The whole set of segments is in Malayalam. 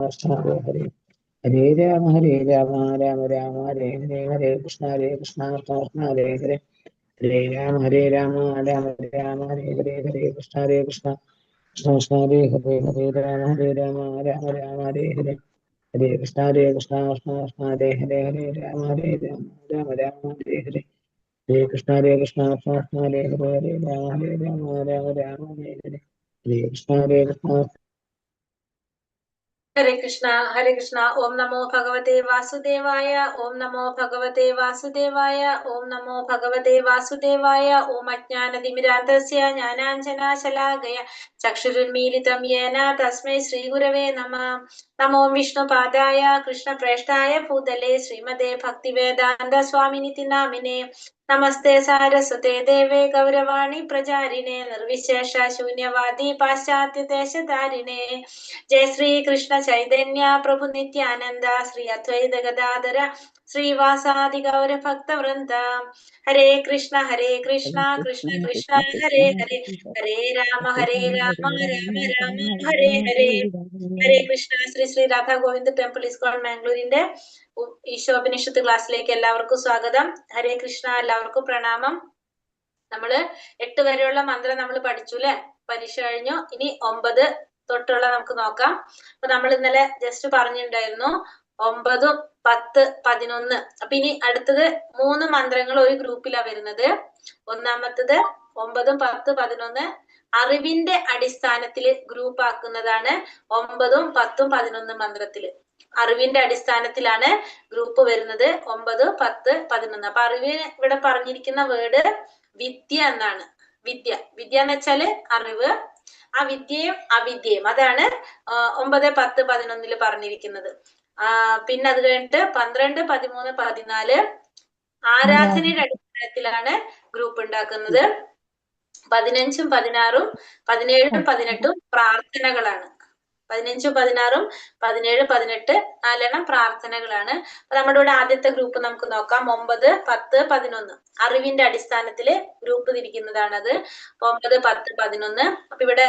ഹരേ ഹരേ ഹരേ രാമ രാമ രാമ ഹരേ ഹരേ ഹരേ കൃഷ്ണ കൃഷ്ണ കൃഷ്ണ ഹരേ ഹരേ ഹരേ രാമ രാമ രാമ ഹരേ ഹരേ ഹരേ കൃഷ്ണ കൃഷ്ണ കൃഷ്ണ കൃഷ്ണ ഹരേ ഹരേ ഹരേ രാമ രാമ ഹരേ ഹരേ ഹരേ കൃഷ്ണ കൃഷ്ണ കൃഷ്ണ ഹരേ ഹരേ ഹരേ രാമ രാമ ഹരേ ഹരേ ഹരേ കൃഷ്ണ കൃഷ്ണ കൃഷ്ണ ഹരേ ഹരേ ഹരേ രാമ രാമ ഹരേ ഹരേ ഹരേ കൃഷ്ണ കൃഷ്ണ ഹരേ കൃഷ്ണ ഓം നമോ ഭഗവതേ വാസുദേവായ ഓം നമോ ഭഗവതേ വാസുദേവായ ഓം നമോ ഭഗവതേ വാസുദേവായ ഓം അജ്ഞാനതിമിരാന്തസ്യ ജ്ഞാനാഞ്ജനാശലാകയ ചക്ഷുരുന്മീലിതം യേന തസ്മൈ ശ്രീഗുരവേ നമഃ. നമോ വിഷ്ണുപാദായ കൃഷ്ണപ്രേഷ്ഠായ ഭൂതലേ ശ്രീമതേ ഭക്തിവേദാന്ത സ്വാമിനിതി നാമിനേ. നമസ്തേ സാരസ്വതേ ദേവേ ഗൗരവാണി പ്രചാരിണേ നിർവിശേഷ ശൂന്യവാദി പാശ്ചാത്യദേശധാരിണേ. ജയ ശ്രീ കൃഷ്ണ ചൈതന്യ പ്രഭു നിത്യാനന്ദ ശ്രീ അദ്വൈത ഗദാധര ശ്രീവാസാദി ഗൗര ഭക്തവൃന്ദ. ഹരേ കൃഷ്ണ കൃഷ്ണ കൃഷ്ണ ഹരേ ഹരേ ഹരേ രാമ രാമ രാമ ഹരേ ഹരേ. ഹരേ കൃഷ്ണ. ശ്രീ ശ്രീ രാധാ ഗോവിന്ദ് ടെമ്പിൾ ഇസ്കോൺ മാംഗ്ലൂരിന്റെ ഈശോപനിഷത്ത് ക്ലാസ്സിലേക്ക് എല്ലാവർക്കും സ്വാഗതം. ഹരേ കൃഷ്ണ. എല്ലാവർക്കും പ്രണാമം. നമ്മള് 8 വരെയുള്ള മന്ത്രം നമ്മൾ പഠിച്ചു അല്ലെ? പരീക്ഷ കഴിഞ്ഞു. ഇനി 9 തൊട്ടുള്ള നമുക്ക് നോക്കാം. അപ്പൊ നമ്മൾ ഇന്നലെ ജസ്റ്റ് പറഞ്ഞിട്ടുണ്ടായിരുന്നു 9, 10, 11. അപ്പൊ ഇനി അടുത്തത് 3 മന്ത്രങ്ങൾ ഒരു ഗ്രൂപ്പിലാണ് വരുന്നത്. ഒന്നാമത്തത് 9, 10, 11 അറിവിന്റെ അടിസ്ഥാനത്തില് ഗ്രൂപ്പ് ആക്കുന്നതാണ്. 9, 10, 11 മന്ത്രത്തില് അറിവിന്റെ അടിസ്ഥാനത്തിലാണ് ഗ്രൂപ്പ് വരുന്നത്. 9, 10, 11. അപ്പൊ അറിവിന് ഇവിടെ പറഞ്ഞിരിക്കുന്ന വേർഡ് വിദ്യ എന്നാണ്. വിദ്യ എന്ന് വെച്ചാല് അറിവ്. ആ വിദ്യയും അവിദ്യയും അതാണ് 9, 10, 11 പറഞ്ഞിരിക്കുന്നത്. പിന്നെ അത് കഴിഞ്ഞിട്ട് 12, 13, 14 ആരാധനയുടെ അടിസ്ഥാനത്തിലാണ് ഗ്രൂപ്പ് ഉണ്ടാക്കുന്നത്. 15, 16, 17, 18 പ്രാർത്ഥനകളാണ്. 15, 16, 17, 18 4 പ്രാർത്ഥനകളാണ്. അപ്പൊ നമ്മുടെ ഇവിടെ ആദ്യത്തെ ഗ്രൂപ്പ് നമുക്ക് നോക്കാം. 9, 10, 11 അറിവിന്റെ അടിസ്ഥാനത്തില് ഗ്രൂപ്പ് തിരിക്കുന്നതാണത്. 9, 10, 11. അപ്പൊ ഇവിടെ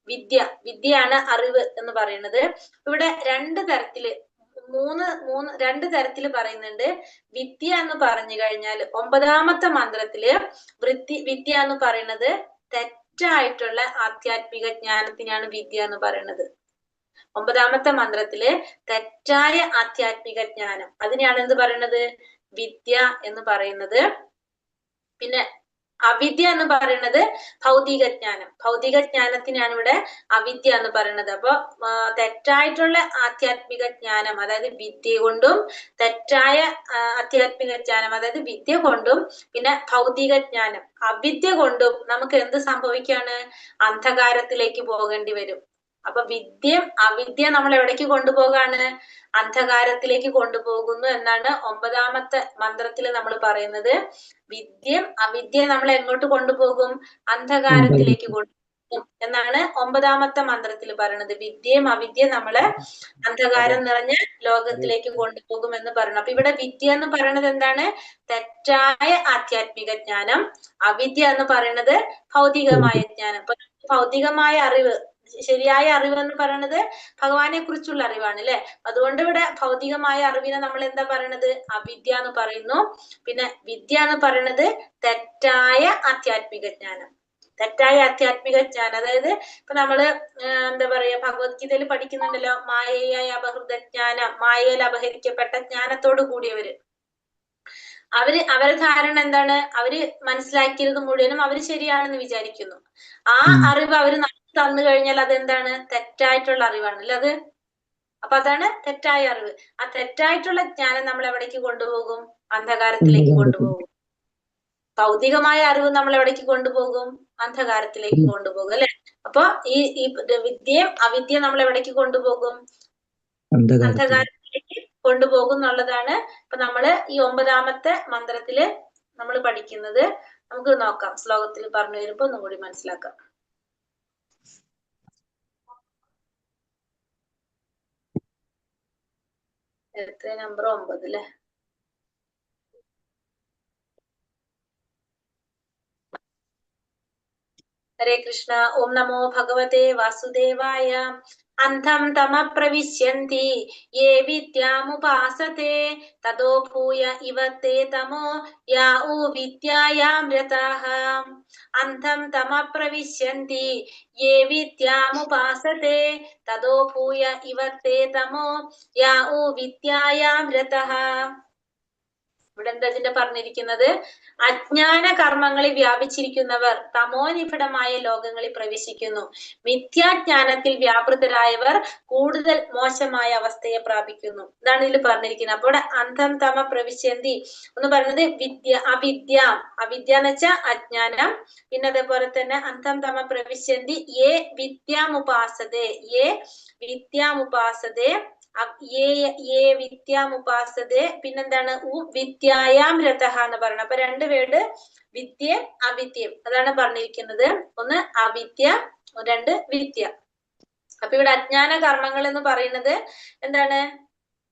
വിദ്യയാണ് അറിവ് എന്ന് പറയുന്നത്. ഇവിടെ 2 തരത്തില് രണ്ട് തരത്തില് പറയുന്നുണ്ട്. വിദ്യ എന്ന് പറഞ്ഞു കഴിഞ്ഞാൽ 9ാമത്തെ മന്ത്രത്തില് വിദ്യ എന്ന് പറയുന്നത് തെറ്റായിട്ടുള്ള ആധ്യാത്മിക ജ്ഞാനത്തിനാണ് വിദ്യ എന്ന് പറയുന്നത്. 9ാമത്തെ മന്ത്രത്തില് തെറ്റായ ആധ്യാത്മിക ജ്ഞാനം അതിനെയാണ് എന്ത് പറയുന്നത്? വിദ്യ എന്ന് പറയുന്നത്. പിന്നെ അവിദ്യ എന്ന് പറയുന്നത് ഭൗതിക ജ്ഞാനത്തിനാണ് ഇവിടെ അവിദ്യ എന്ന് പറയുന്നത്. അപ്പൊ തെറ്റായിട്ടുള്ള ആധ്യാത്മിക ജ്ഞാനം അതായത് വിദ്യ കൊണ്ടും, തെറ്റായ ആധ്യാത്മിക ജ്ഞാനം അതായത് വിദ്യ കൊണ്ടും, പിന്നെ ഭൗതിക ജ്ഞാനം അവിദ്യ കൊണ്ടും നമുക്ക് എന്ത് സംഭവിക്കാണ്? അന്ധകാരത്തിലേക്ക് പോകേണ്ടി വരും. അപ്പൊ അവിദ്യ നമ്മൾ എവിടേക്ക് കൊണ്ടുപോകാണ്? അന്ധകാരത്തിലേക്ക് കൊണ്ടുപോകുന്നു എന്നാണ് 9ാമത്തെ മന്ത്രത്തിൽ നമ്മൾ പറയുന്നത്. അവിദ്യ നമ്മളെ എങ്ങോട്ട് കൊണ്ടുപോകും? അന്ധകാരത്തിലേക്ക് കൊണ്ടുപോകും എന്നാണ് 9ാമത്തെ മന്ത്രത്തിൽ പറയുന്നത്. അവിദ്യ നമ്മളെ അന്ധകാരം നിറഞ്ഞ ലോകത്തിലേക്ക് കൊണ്ടുപോകും എന്ന് പറയുന്നു. അപ്പൊ ഇവിടെ വിദ്യ എന്ന് പറയുന്നത് എന്താണ്? തെറ്റായ ആധ്യാത്മിക ജ്ഞാനം. അവിദ്യ എന്ന് പറയുന്നത് ഭൗതികമായ ജ്ഞാനം. അപ്പൊ ഭൗതികമായ അറിവ്, ശരിയായ അറിവ് എന്ന് പറയുന്നത് ഭഗവാനെ കുറിച്ചുള്ള അറിവാണ് അല്ലെ? അതുകൊണ്ട് ഇവിടെ ഭൗതികമായ അറിവിനെ നമ്മൾ എന്താ പറയണത്? അവിദ്യ എന്ന് പറയുന്നു. പിന്നെ വിദ്യ എന്ന് പറയുന്നത് തെറ്റായ ആധ്യാത്മിക ജ്ഞാനം. അതായത് ഇപ്പൊ നമ്മള് എന്താ പറയാ ഭഗവത്ഗീതയിൽ പഠിക്കുന്നുണ്ടല്ലോ, മായയായ അപഹൃത ജ്ഞാനം, മായയിൽ അപഹരിക്കപ്പെട്ട ജ്ഞാനത്തോട് കൂടിയവര്. അവരെ ധാരണ എന്താണ്? അവര് മനസ്സിലാക്കിയത് മുഴുവനും അവര് ശരിയാണെന്ന് വിചാരിക്കുന്നു. ആ അറിവ് അവര് തന്നു കഴിഞ്ഞാൽ അതെന്താണ്? തെറ്റായിട്ടുള്ള അറിവാണ് അല്ലെ അത്? അപ്പൊ അതാണ് തെറ്റായ അറിവ്. ആ തെറ്റായിട്ടുള്ള ജ്ഞാനം നമ്മൾ എവിടേക്ക് കൊണ്ടുപോകും? അന്ധകാരത്തിലേക്ക് കൊണ്ടുപോകും. ഭൗതികമായ അറിവ് നമ്മൾ എവിടേക്ക് കൊണ്ടുപോകും? അന്ധകാരത്തിലേക്ക് കൊണ്ടുപോകും അല്ലെ? അപ്പൊ ഈ വിദ്യയും അവിദ്യയും നമ്മൾ എവിടേക്ക് കൊണ്ടുപോകും? അന്ധകാരത്തിലേക്ക് കൊണ്ടുപോകും എന്നുള്ളതാണ് ഇപ്പൊ നമ്മള് ഈ 9ാമത്തെ മന്ത്രത്തില് നമ്മൾ പഠിക്കുന്നത്. നമുക്ക് നോക്കാം, ശ്ലോകത്തിൽ പറഞ്ഞു വരുമ്പോ ഒന്നും കൂടി മനസ്സിലാക്കാം. എത്ര നമ്പർ? 9 അല്ലെ? ഹരേ കൃഷ്ണ. ഓം നമോ ഭഗവതേ വാസുദേവായ. അന്ധം തമ പ്രവിശ്യന്തി യേ വിദ്യാമുപാസത്തെ തതോ ഭൂയ ഇവത്തെ തമോ യാ ഊ വിദ്യായാം രതാഃ. അന്ധം തമ പ്രവിശ്യന്തി യേ വിദ്യാമുപാസത്തെ തതോ ഭൂയ ഇവത്തെ തമോ യാ ഊ വിദ്യായാം രതഃ. ഇവിടെ എന്താ ഇതിന്റെ പറഞ്ഞിരിക്കുന്നത്? അജ്ഞാന കർമ്മങ്ങളിൽ വ്യാപിച്ചിരിക്കുന്നവർ തമോനിബിഡമായ ലോകങ്ങളിൽ പ്രവേശിക്കുന്നു. മിഥ്യാജ്ഞാനത്തിൽ വ്യാപൃതരായവർ കൂടുതൽ മോശമായ അവസ്ഥയെ പ്രാപിക്കുന്നു. ഇതാണ് ഇതിൽ പറഞ്ഞിരിക്കുന്നത്. അപ്പോൾ ഇവിടെ അന്ധം തമ പ്രവിശ്യന്തി എന്ന് പറയുന്നത് അവിദ്യ എന്ന് വെച്ചാൽ അജ്ഞാനം. പിന്നെ അതേപോലെ തന്നെ അന്ധം തമ പ്രവിശ്യന്തി യേ വിദ്യാമുപാസതേ വിദ്യാമുപാസതേ പിന്നെന്താണ് വിദ്യായാം രതഃ എന്ന് പറയണം. അപ്പൊ രണ്ട് വേർഡ് വിദ്യയും അവിദ്യയും അതാണ് പറഞ്ഞിരിക്കുന്നത്. ഒന്ന് അവിദ്യ, രണ്ട് വിദ്യ. അപ്പൊ ഇവിടെ അജ്ഞാന കർമ്മങ്ങൾ എന്ന് പറയുന്നത് എന്താണ്?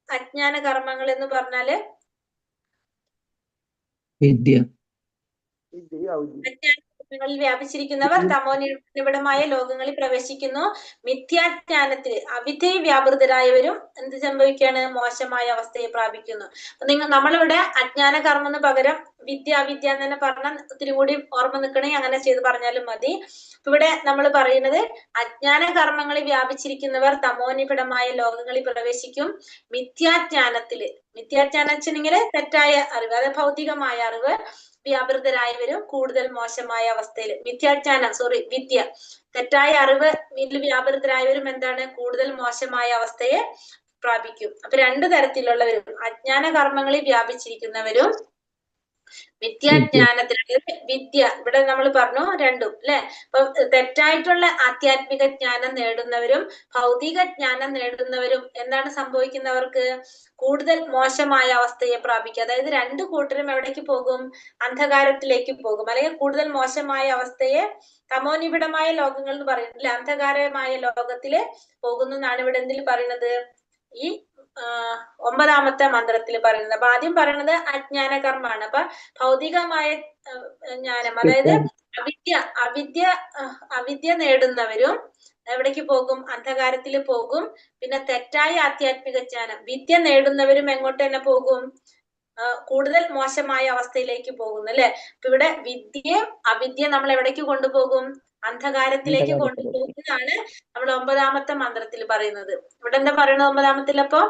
അജ്ഞാന കർമ്മങ്ങൾ എന്ന് പറഞ്ഞാല് ങ്ങളിൽ വ്യാപിച്ചിരിക്കുന്നവർ തമോനിബിഡമായ ലോകങ്ങളിൽ പ്രവേശിക്കുന്നു. മിഥ്യാജ്ഞാനത്തിൽ അവിദ്യയിൽ വ്യാപൃതരായവരും എന്ത് സംഭവിക്കുകയാണ്? മോശമായ അവസ്ഥയെ പ്രാപിക്കുന്നു. നമ്മളിവിടെ അജ്ഞാന കർമ്മത്തിന് പകരം അവിദ്യ എന്ന് തന്നെ പറഞ്ഞാൽ ഒത്തിരി കൂടി ഓർമ്മ നിൽക്കണമെങ്കിൽ അങ്ങനെ ചെയ്ത് പറഞ്ഞാലും മതി. ഇവിടെ നമ്മൾ പറയുന്നത് അജ്ഞാന കർമ്മങ്ങളിൽ വ്യാപിച്ചിരിക്കുന്നവർ തമോനിബിഡമായ ലോകങ്ങളിൽ പ്രവേശിക്കും. മിഥ്യാജ്ഞാനം വെച്ചിട്ടുണ്ടെങ്കിൽ തെറ്റായ അറിവ്, അതായത് ഭൗതികമായ അറിവ് വ്യാപൃതരായവരും കൂടുതൽ മോശമായ അവസ്ഥയിൽ വിദ്യ തെറ്റായ അറിവ് വ്യാപൃതരായവരും എന്താണ്? കൂടുതൽ മോശമായ അവസ്ഥയെ പ്രാപിക്കും. അപ്പൊ രണ്ടു തരത്തിലുള്ളവരും അജ്ഞാന കർമ്മങ്ങളിൽ വ്യാപിച്ചിരിക്കുന്നവരും വിദ്യാജ്ഞാനത്തിൽ ഇവിടെ നമ്മൾ പറഞ്ഞു രണ്ടും അല്ലെ. അപ്പൊ തെറ്റായിട്ടുള്ള ആധ്യാത്മിക ജ്ഞാനം നേടുന്നവരും ഭൗതിക ജ്ഞാനം നേടുന്നവരും എന്താണ് സംഭവിക്കുന്നവർക്ക്? കൂടുതൽ മോശമായ അവസ്ഥയെ പ്രാപിക്കും. അതായത് രണ്ടു കൂട്ടരും എവിടേക്ക് പോകും? അന്ധകാരത്തിലേക്ക് പോകും. അല്ലെങ്കിൽ കൂടുതൽ മോശമായ അവസ്ഥയെ തമോനിബിഡമായ ലോകങ്ങൾ എന്ന് പറയുന്നില്ല, അന്ധകാരമായ ലോകത്തില് പോകുന്നു എന്നാണ് ഇവിടെ എന്തിൽ പറയുന്നത്? ഈ 9ാമത്തെ മന്ത്രത്തിൽ പറയുന്നത്. അപ്പൊ ആദ്യം പറയുന്നത് അജ്ഞാന കർമ്മമാണ്. അപ്പൊ ഭൗതികമായ ജ്ഞാനം, അതായത് അവിദ്യ നേടുന്നവരും എവിടേക്ക് പോകും? അന്ധകാരത്തിൽ പോകും. പിന്നെ തെറ്റായ ആധ്യാത്മിക ജ്ഞാനം വിദ്യ നേടുന്നവരും എങ്ങോട്ട് തന്നെ പോകും? കൂടുതൽ മോശമായ അവസ്ഥയിലേക്ക് പോകുന്നു അല്ലെ. അപ്പൊ ഇവിടെ അവിദ്യ നമ്മൾ എവിടേക്ക് കൊണ്ടുപോകും? അന്ധകാരത്തിലേക്ക് കൊണ്ടുപോകുന്നതാണ് നമ്മൾ 9ാമത്തെ മന്ത്രത്തിൽ പറയുന്നത്. ഇവിടെ എന്താ പറയുന്നത് 9ാമത്തിൽ? അപ്പൊ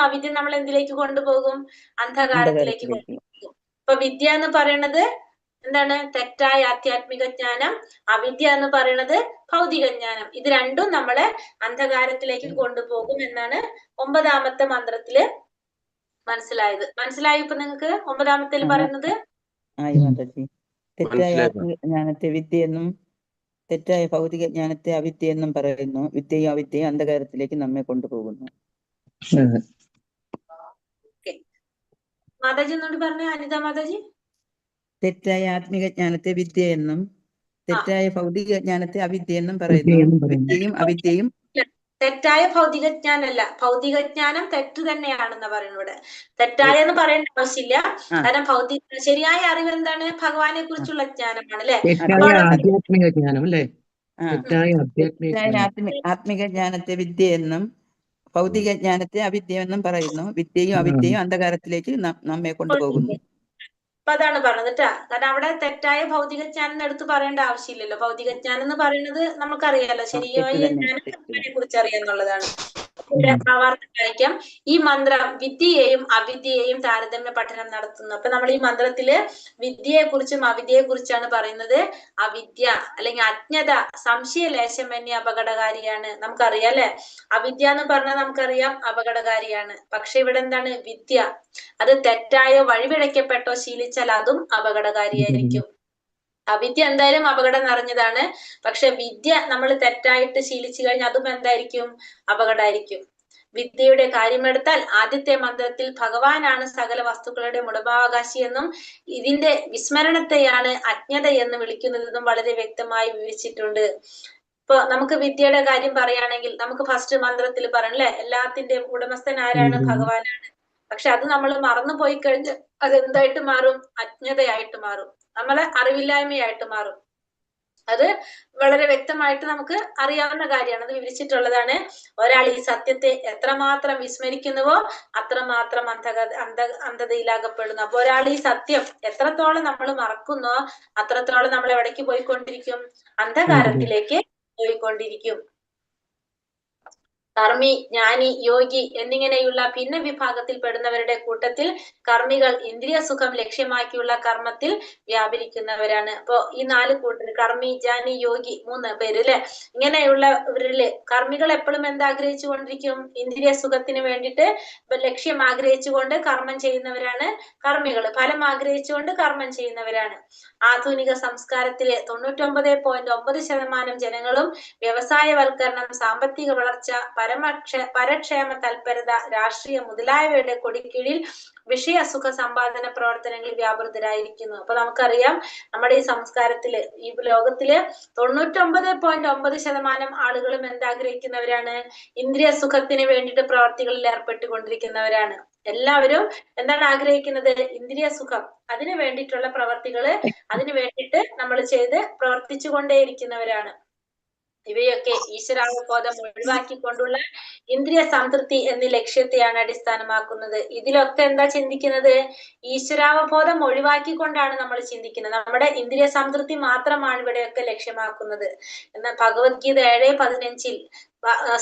അവിദ്യയും നമ്മൾ എന്തിലേക്ക് കൊണ്ടുപോകും? അന്ധകാരത്തിലേക്ക് കൊണ്ടുപോകും. അപ്പൊ വിദ്യ എന്ന് പറയുന്നത് എന്താണ്? തെറ്റായ ആധ്യാത്മിക ജ്ഞാനം. അവിദ്യ എന്ന് പറയുന്നത് ഭൗതിക ജ്ഞാനം. ഇത് രണ്ടും നമ്മളെ അന്ധകാരത്തിലേക്ക് കൊണ്ടുപോകും എന്നാണ് 9ാമത്തെ മന്ത്രത്തില് മനസ്സിലായോ ഇപ്പൊ നിങ്ങൾക്ക്? 9ാമത്തിൽ പറയുന്നത് തെറ്റായ ആത്മജ്ഞാനത്തെ വിദ്യയെന്നും തെറ്റായ ഭൗതിക ജ്ഞാനത്തെ അവിദ്യ എന്നും പറയുന്നു. വിദ്യയും അവിദ്യയും അന്ധകാരത്തിലേക്ക് നമ്മെ കൊണ്ടുപോകുന്നു. മാതാജി ഒന്നുകൂടി പറഞ്ഞേ, അനിത മാതാജി. തെറ്റായ ആത്മിക ജ്ഞാനത്തെ വിദ്യ എന്നും തെറ്റായ ഭൗതിക ജ്ഞാനത്തെ അവിദ്യ എന്നും പറയുന്നു. വിദ്യയും അവിദ്യയും തെറ്റായ ഭൗതിക ജ്ഞാനല്ല, ഭൗതിക ജ്ഞാനം തെറ്റ് തന്നെയാണെന്ന് പറയുന്നത്. തെറ്റായ എന്ന് പറയേണ്ട ആവശ്യമില്ല. കാരണം ശരിയായ അറിവ് എന്താണ്? ഭഗവാനെ കുറിച്ചുള്ള ജ്ഞാനമാണ് അല്ലെ. ആധ്യാത്മിക ജ്ഞാനം അല്ലേ? ആത്മിക ജ്ഞാനത്തെ വിദ്യ എന്നും ഭൗതിക ജ്ഞാനത്തെ അവിദ്യ എന്നും പറയുന്നു. വിദ്യയും അവിദ്യയും അന്ധകാരത്തിലേക്ക് നമ്മെ കൊണ്ടുപോകുന്നു. അപ്പൊ അതാണ് പറഞ്ഞത് കേട്ടാ. കാരണം അവിടെ തെറ്റായ ഭൗതിക ജ്ഞാനം എടുത്ത് പറയേണ്ട ആവശ്യമില്ലല്ലോ. ഭൗതിക ജ്ഞാനം എന്ന് പറയുന്നത് നമുക്കറിയാലോ, ശരിയായ ജ്ഞാനം ഭഗവാനെ കുറിച്ച് അറിയാന്നുള്ളതാണ്. വായിക്കാം. ഈ മന്ത്രം വിദ്യയെയും അവിദ്യയെയും താരതമ്യ പഠനം നടത്തുന്നു. അപ്പൊ നമ്മൾ ഈ മന്ത്രത്തില് വിദ്യയെ കുറിച്ചും അവിദ്യയെ കുറിച്ചാണ് പറയുന്നത്. അവിദ്യ അല്ലെങ്കിൽ അജ്ഞത സംശയലേശമന്യ അപകടകാരിയാണ്. നമുക്കറിയാം അല്ലെ. അവിദ്യ എന്ന് പറഞ്ഞാൽ നമുക്കറിയാം അപകടകാരിയാണ്. പക്ഷെ ഇവിടെ എന്താണ്? വിദ്യ അത് തെറ്റായോ വഴിപിഴയ്ക്കപ്പെട്ടോ ശീലിച്ചാൽ അതും അപകടകാരിയായിരിക്കും. അവിദ്യ എന്തായാലും അപകടം നിറഞ്ഞതാണ്. പക്ഷെ വിദ്യ നമ്മൾ തെറ്റായിട്ട് ശീലിച്ചു കഴിഞ്ഞാൽ അതും എന്തായിരിക്കും? അപകടമായിരിക്കും. വിദ്യയുടെ കാര്യമെടുത്താൽ ആദ്യത്തെ മന്ത്രത്തിൽ ഭഗവാനാണ് സകല വസ്തുക്കളുടെ ഉടമാവകാശി എന്നും ഇതിന്റെ വിസ്മരണത്തെയാണ് അജ്ഞത എന്ന് വിളിക്കുന്നതെന്നും വളരെ വ്യക്തമായി വിവരിച്ചിട്ടുണ്ട്. ഇപ്പൊ നമുക്ക് വിദ്യയുടെ കാര്യം പറയുകയാണെങ്കിൽ നമുക്ക് ഫസ്റ്റ് മന്ത്രത്തിൽ പറയണല്ലേ, എല്ലാത്തിന്റെയും ഉടമസ്ഥൻ ആരാണ്? ഭഗവാനാണ്. പക്ഷെ അത് നമ്മൾ മറന്നു പോയി കഴിഞ്ഞ് അത് എന്തായിട്ട് മാറും? അജ്ഞതയായിട്ട് മാറും, നമ്മളെ അറിവില്ലായ്മയായിട്ട് മാറും. അത് വളരെ വ്യക്തമായിട്ട് നമുക്ക് അറിയാവുന്ന കാര്യമാണ്, അത് വിവരിച്ചിട്ടുള്ളതാണ്. ഒരാൾ ഈ സത്യത്തെ എത്രമാത്രം വിസ്മരിക്കുന്നുവോ അത്രമാത്രം അന്ധതയിലാകപ്പെടുന്നു. അപ്പൊ ഒരാൾ ഈ സത്യം എത്രത്തോളം നമ്മൾ മറക്കുന്നോ അത്രത്തോളം നമ്മൾ എവിടേക്ക് പോയിക്കൊണ്ടിരിക്കും? അന്ധകാരത്തിലേക്ക് പോയിക്കൊണ്ടിരിക്കും. കർമ്മി, ജ്ഞാനി, യോഗി എന്നിങ്ങനെയുള്ള ഭിന്ന വിഭാഗത്തിൽ പെടുന്നവരുടെ കൂട്ടത്തിൽ കർമ്മികൾ ഇന്ദ്രിയ സുഖം ലക്ഷ്യമാക്കിയുള്ള കർമ്മത്തിൽ വ്യാപരിക്കുന്നവരാണ്. അപ്പോ ഈ 4 കൂട്ടർ, കർമ്മി, ജ്ഞാനി, യോഗി, 3 പേര് അല്ലെ, ഇങ്ങനെയുള്ളവരില് കർമ്മികൾ എപ്പോഴും എന്താഗ്രഹിച്ചു കൊണ്ടിരിക്കും? ഇന്ദ്രിയ സുഖത്തിന് വേണ്ടിയിട്ട് ലക്ഷ്യം ആഗ്രഹിച്ചുകൊണ്ട് കർമ്മം ചെയ്യുന്നവരാണ് കർമ്മികൾ, ഫലം ആഗ്രഹിച്ചുകൊണ്ട് കർമ്മം ചെയ്യുന്നവരാണ്. ആധുനിക സംസ്കാരത്തിലെ 99.9% ജനങ്ങളും വ്യവസായവൽക്കരണം, സാമ്പത്തിക വളർച്ച, പരക്ഷേമ തൽപരത, രാഷ്ട്രീയ മുതലായവയുടെ കൊടിക്കീഴിൽ വിഷയ സുഖ സമ്പാദന പ്രവർത്തനങ്ങളിൽ വ്യാപൃതരായിരിക്കുന്നു. അപ്പൊ നമുക്കറിയാം നമ്മുടെ ഈ സംസ്കാരത്തില്, ഈ ലോകത്തില് 99.9% ആളുകളും എന്താഗ്രഹിക്കുന്നവരാണ്? ഇന്ദ്രിയ സുഖത്തിന് വേണ്ടിയിട്ട് പ്രവർത്തികളിൽ ഏർപ്പെട്ടുകൊണ്ടിരിക്കുന്നവരാണ്. എല്ലാവരും എന്താണ് ആഗ്രഹിക്കുന്നത്? ഇന്ദ്രിയ സുഖം, അതിനു വേണ്ടിയിട്ടുള്ള പ്രവർത്തികള്, അതിനു വേണ്ടിയിട്ട് നമ്മൾ ചെയ്ത് പ്രവർത്തിച്ചു കൊണ്ടേയിരിക്കുന്നവരാണ്. ഇവയൊക്കെ ഈശ്വരാവബോധം ഒഴിവാക്കിക്കൊണ്ടുള്ള ഇന്ദ്രിയ സംതൃപ്തി എന്ന ലക്ഷ്യത്തെയാണ് അടിസ്ഥാനമാക്കുന്നത്. ഇതിലൊക്കെ എന്താ ചിന്തിക്കുന്നത്? ഈശ്വരാവബോധം ഒഴിവാക്കിക്കൊണ്ടാണ് നമ്മൾ ചിന്തിക്കുന്നത്. നമ്മുടെ ഇന്ദ്രിയ സംതൃപ്തി മാത്രമാണ് ഇവിടെയൊക്കെ ലക്ഷ്യമാക്കുന്നത്. എന്നാൽ ഭഗവത്ഗീത 7:15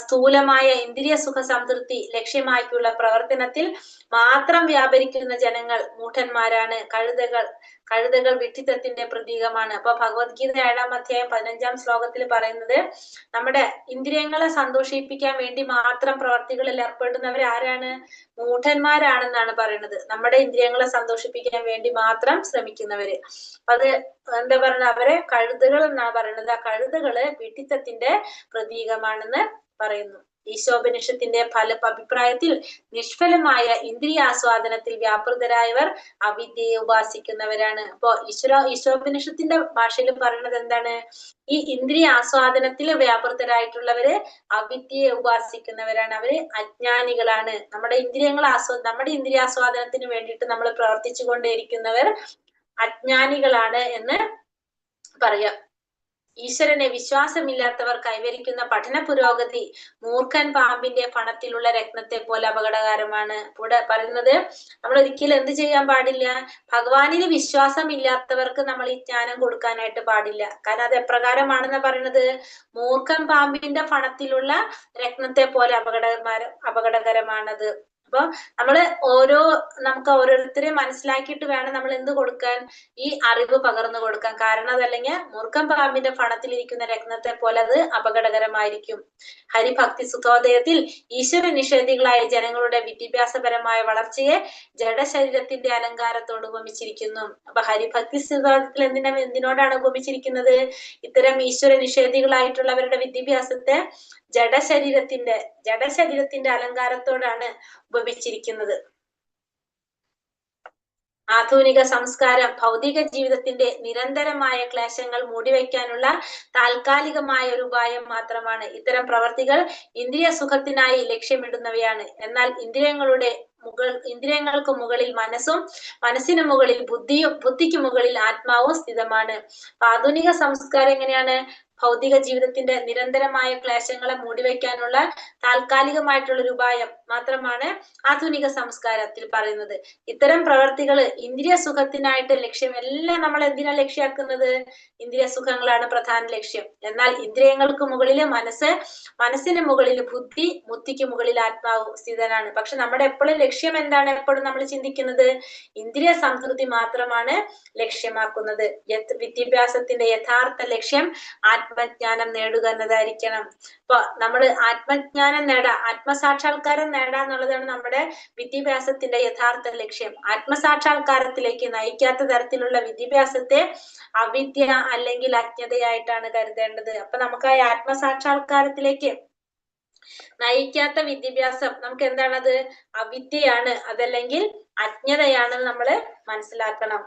സ്ഥൂലമായ ഇന്ദ്രിയ സുഖ സംതൃപ്തി ലക്ഷ്യമാക്കിയുള്ള പ്രവർത്തനത്തിൽ മാത്രം വ്യാപരിക്കുന്ന ജനങ്ങൾ മൂഢന്മാരാണ്, കഴുതകൾ വിഡ്ഢിത്തത്തിന്റെ പ്രതീകമാണ്. അപ്പൊ ഭഗവത്ഗീത 7-ാം ശ്ലോകത്തിൽ പറയുന്നത് നമ്മുടെ ഇന്ദ്രിയങ്ങളെ സന്തോഷിപ്പിക്കാൻ വേണ്ടി മാത്രം പ്രവർത്തികളിൽ ഏർപ്പെടുന്നവർ ആരാണ്? മൂഢന്മാരാണെന്നാണ് പറയുന്നത്. നമ്മുടെ ഇന്ദ്രിയങ്ങളെ സന്തോഷിപ്പിക്കാൻ വേണ്ടി മാത്രം ശ്രമിക്കുന്നവര്. അത് എന്താ പറയുന്നത്? അവരെ കഴുതകൾ എന്നാണ് പറയുന്നത്. ആ കഴുതകള് വിഡ്ഢിത്തത്തിന്റെ പ്രതീകമാണെന്ന് പറയുന്നു. ഈശോപനിഷത്തിന്റെ അഭിപ്രായത്തിൽ നിഷ്ഫലമായ ഇന്ദ്രിയാസ്വാദനത്തിൽ വ്യാപൃതരായവർ അവിദ്യയെ ഉപാസിക്കുന്നവരാണ്. അപ്പോ ഈശോപനിഷത്തിന്റെ ഭാഷയിൽ പറയുന്നത് എന്താണ്? ഈ ഇന്ദ്രിയ ആസ്വാദനത്തിൽ വ്യാപൃതരായിട്ടുള്ളവര് അവിദ്യയെ ഉപാസിക്കുന്നവരാണ്, അവര് അജ്ഞാനികളാണ്. നമ്മുടെ ഇന്ദ്രിയാസ്വാദനത്തിന് വേണ്ടിയിട്ട് നമ്മൾ പ്രവർത്തിച്ചു കൊണ്ടേയിരിക്കുന്നവർ അജ്ഞാനികളാണ് എന്ന് പറയാം. ഈശ്വരനെ വിശ്വാസമില്ലാത്തവർ കൈവരിക്കുന്ന പഠന പുരോഗതി മൂർഖൻ പാമ്പിന്റെ ഫണത്തിലുള്ള രത്നത്തെ പോലെ അപകടകരമാണ്. ഇവിടെ പറയുന്നത് നമ്മൾ ഒരിക്കലും എന്ത് ചെയ്യാൻ പാടില്ല? ഭഗവാനിന് വിശ്വാസമില്ലാത്തവർക്ക് നമ്മൾ ഈ ജ്ഞാനം കൊടുക്കാനായിട്ട് പാടില്ല. കാരണം അത് എപ്രകാരമാണെന്ന് പറയുന്നത്? മൂർഖൻ പാമ്പിന്റെ ഫണത്തിലുള്ള രത്നത്തെ പോലെ അപകടകരമാണത്. അപ്പൊ നമുക്ക് ഓരോരുത്തരെയും മനസ്സിലാക്കിയിട്ട് വേണം നമ്മൾ എന്ത് കൊടുക്കാൻ? ഈ അറിവ് പകർന്നു കൊടുക്കാൻ. കാരണം അതല്ലെങ്കിൽ മൂർഖൻ പാമ്പിന്റെ ഫണത്തിലിരിക്കുന്ന രത്നത്തെ പോലെ അത് അപകടകരമായിരിക്കും. ഹരിഭക്തി സുഖോദയത്തിൽ ഈശ്വര നിഷേധികളായ ജനങ്ങളുടെ വിദ്യാഭ്യാസപരമായ വളർച്ചയെ ജഡശരീരത്തിന്റെ അലങ്കാരത്തോട് ഉപമിച്ചിരിക്കുന്നു. അപ്പൊ ഹരിഭക്തി സുഖോദയത്തിൽ എന്തിനോടാണ് ഉപമിച്ചിരിക്കുന്നത്? ഇത്തരം ഈശ്വര നിഷേധികളായിട്ടുള്ളവരുടെ വിദ്യാഭ്യാസത്തെ ജഡശരീരത്തിന്റെ അലങ്കാരത്തോടാണ് ഉപമിച്ചിരിക്കുന്നത്. ആധുനിക സംസ്കാരം ഭൗതിക ജീവിതത്തിന്റെ നിരന്തരമായ ക്ലേശങ്ങൾ മൂടിവെക്കാനുള്ള താൽക്കാലികമായ ഒരു ഉപായം മാത്രമാണ്. ഇത്തരം പ്രവർത്തികൾ ഇന്ദ്രിയ സുഖത്തിനായി ലക്ഷ്യമിടുന്നവയാണ്. എന്നാൽ ഇന്ദ്രിയങ്ങൾക്ക് മുകളിൽ മനസ്സും, മനസ്സിന് മുകളിൽ ബുദ്ധിക്ക് മുകളിൽ ആത്മാവും സ്ഥിതമാണ്. ആധുനിക സംസ്കാരം എങ്ങനെയാണ്? ഭൗതിക ജീവിതത്തിന്റെ നിരന്തരമായ ക്ലേശങ്ങളെ മൂടിവെക്കാനുള്ള താൽക്കാലികമായിട്ടുള്ള ഒരു ഉപായം മാത്രമാണ് ആധുനിക സംസ്കാരത്തിൽ പറയുന്നത്. ഇത്തരം പ്രവർത്തികൾ ഇന്ദ്രിയ സുഖത്തിനായിട്ട് എല്ലാം നമ്മൾ എന്തിനാ ലക്ഷ്യമാക്കുന്നത്? ഇന്ദ്രിയ സുഖങ്ങളാണ് പ്രധാന ലക്ഷ്യം. എന്നാൽ ഇന്ദ്രിയങ്ങൾക്ക് മുകളിൽ മനസ്സിന് മുകളിൽ ബുദ്ധിക്ക് മുകളിൽ ആത്മാവ് സ്ഥിതനാണ്. പക്ഷെ നമ്മുടെ എപ്പോഴും ലക്ഷ്യം എന്താണ്? എപ്പോഴും നമ്മൾ ചിന്തിക്കുന്നത് ഇന്ദ്രിയ സംതൃപ്തി മാത്രമാണ് ലക്ഷ്യമാക്കുന്നത്. വിദ്യാഭ്യാസത്തിന്റെ യഥാർത്ഥ ലക്ഷ്യം ആത്മജ്ഞാനം നേടുക എന്നതായിരിക്കണം. അപ്പൊ നമ്മൾ ആത്മജ്ഞാനം ആത്മസാക്ഷാത്കാരം നേടാന്നുള്ളതാണ് നമ്മുടെ വിദ്യാഭ്യാസത്തിന്റെ യഥാർത്ഥ ലക്ഷ്യം. ആത്മസാക്ഷാത്കാരത്തിലേക്ക് നയിക്കാത്ത തരത്തിലുള്ള വിദ്യാഭ്യാസത്തെ അവിദ്യ അല്ലെങ്കിൽ അജ്ഞതയായിട്ടാണ് കരുതേണ്ടത്. അപ്പൊ നമുക്ക് ആ ആത്മസാക്ഷാത്കാരത്തിലേക്ക് നയിക്കാത്ത വിദ്യാഭ്യാസം നമുക്ക് എന്താണത്? അവിദ്യയാണ്, അതല്ലെങ്കിൽ അജ്ഞതയാണെന്ന് നമ്മൾ മനസ്സിലാക്കണം.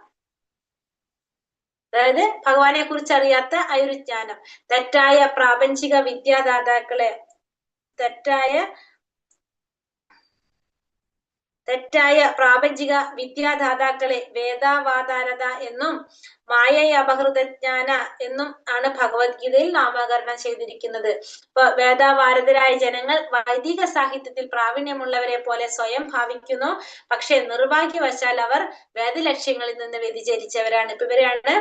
അതായത് ഭഗവാനെ കുറിച്ച് അറിയാത്ത ആ ഒരു ജ്ഞാനം, തെറ്റായ പ്രാപഞ്ചിക വിദ്യാദാതാക്കളെ തെറ്റായ പ്രാപഞ്ചിക വിദ്യാദാതാക്കളെ വേദാവാതാരത എന്നും മായയെ അപഹൃതജ്ഞാന എന്നും ആണ് ഭഗവത്ഗീതയിൽ നാമകരണം ചെയ്തിരിക്കുന്നത്. ഇപ്പൊ വേദാവാരതരായ ജനങ്ങൾ വൈദിക സാഹിത്യത്തിൽ പ്രാവീണ്യമുള്ളവരെ പോലെ സ്വയം ഭാവിക്കുന്നു. പക്ഷെ നിർഭാഗ്യവശാൽ അവർ വേദലക്ഷ്യങ്ങളിൽ നിന്ന് വ്യതിചരിച്ചവരാണ്. ഇപ്പൊ ഇവരെയാണ്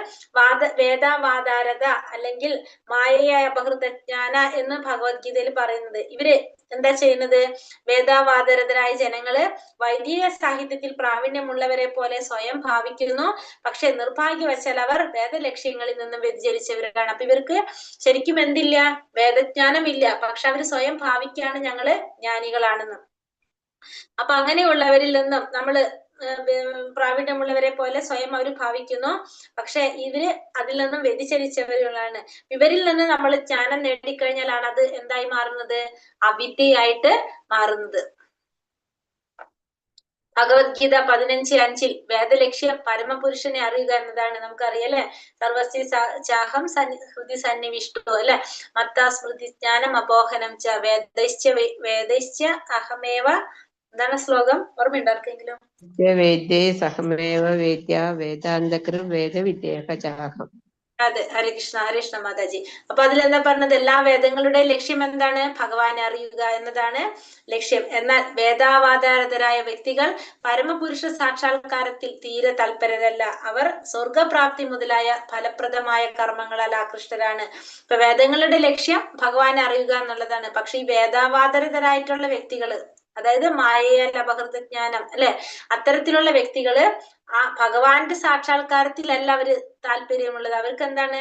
വേദാവാതാരത അല്ലെങ്കിൽ മായയെ അപഹൃതജ്ഞാന എന്ന് ഭഗവത്ഗീതയിൽ പറയുന്നത്. ഇവര് എന്താ ചെയ്യുന്നത്? വേദാവാദരതരായ ജനങ്ങള് വൈദിക സാഹിത്യത്തിൽ പ്രാവീണ്യമുള്ളവരെ പോലെ സ്വയം ഭാവിക്കുന്നു. പക്ഷെ നിർഭാഗ്യവശാൽ അവർ വേദലക്ഷ്യങ്ങളിൽ നിന്നും വ്യതിചരിച്ചവരാണ്. അപ്പൊ ഇവർക്ക് ശരിക്കും എന്തില്ല? വേദജ്ഞാനമില്ല. പക്ഷെ അവർ സ്വയം ഭാവിക്കുകയാണ് ഞങ്ങള് ജ്ഞാനികളാണെന്ന്. അപ്പൊ അങ്ങനെയുള്ളവരിൽ നിന്നും നമ്മള് പ്രാവീണ്യമുള്ളവരെ പോലെ സ്വയം അവർ ഭാവിക്കുന്നു. പക്ഷെ ഇവര് അതിൽ നിന്നും വ്യതിചരിച്ചവരുകളാണ്. ഇവരിൽ നിന്ന് നമ്മൾ ജ്ഞാനം നേടിക്കഴിഞ്ഞാലാണ് അത് എന്തായി മാറുന്നത്? അവിദ്യയായിട്ട് മാറുന്നത്. ഭഗവത്ഗീത 15:5 വേദലക്ഷ്യം പരമപുരുഷനെ അറിയുക എന്നതാണ്. നമുക്കറിയാലേ, സർവസ്യ ചാഹം ഹൃദി സന്നിവിഷ്ടോ അല്ലെ, മത്താ സ്മൃതി ജ്ഞാനം അപോഹനം ച വേദൈശ്ച അഹമേവ. എന്താണ് ശ്ലോകം? ഓർമ്മയുണ്ടോ ആർക്കെങ്കിലും? വേദ്യേ സഹമേവ വേദ്യ വേദാന്തകൃ വേദവിദ്യേഹ ചാഹം. അതെ, ഹരികൃഷ്ണ ഹരികൃഷ്ണ മാതാജി. അപ്പൊ അതിലെന്താ പറഞ്ഞത്? എല്ലാ വേദങ്ങളുടെ ലക്ഷ്യം എന്താണ്? ഭഗവാനെ അറിയുക എന്നതാണ് ലക്ഷ്യം. എന്നാൽ വേദാവാദാരതരായ വ്യക്തികൾ പരമപുരുഷ സാക്ഷാത്കാരത്തിൽ തീരെ തൽപരരല്ല. അവർ സ്വർഗപ്രാപ്തി മുതലായ ഫലപ്രദമായ കർമ്മങ്ങളാൽ ആകൃഷ്ടരാണ്. ഇപ്പൊ വേദങ്ങളുടെ ലക്ഷ്യം ഭഗവാനെ അറിയുക എന്നുള്ളതാണ്. പക്ഷെ ഈ വേദാവാദരതരായിട്ടുള്ള വ്യക്തികള്, അതായത് മായയാൽ അപഹൃതജ്ഞാനം അല്ലെ, അത്തരത്തിലുള്ള വ്യക്തികള് ആ ഭഗവാന്റെ സാക്ഷാത്കാരത്തിലല്ല അവര് താല്പര്യമുള്ളത്. അവർക്ക് എന്താണ്?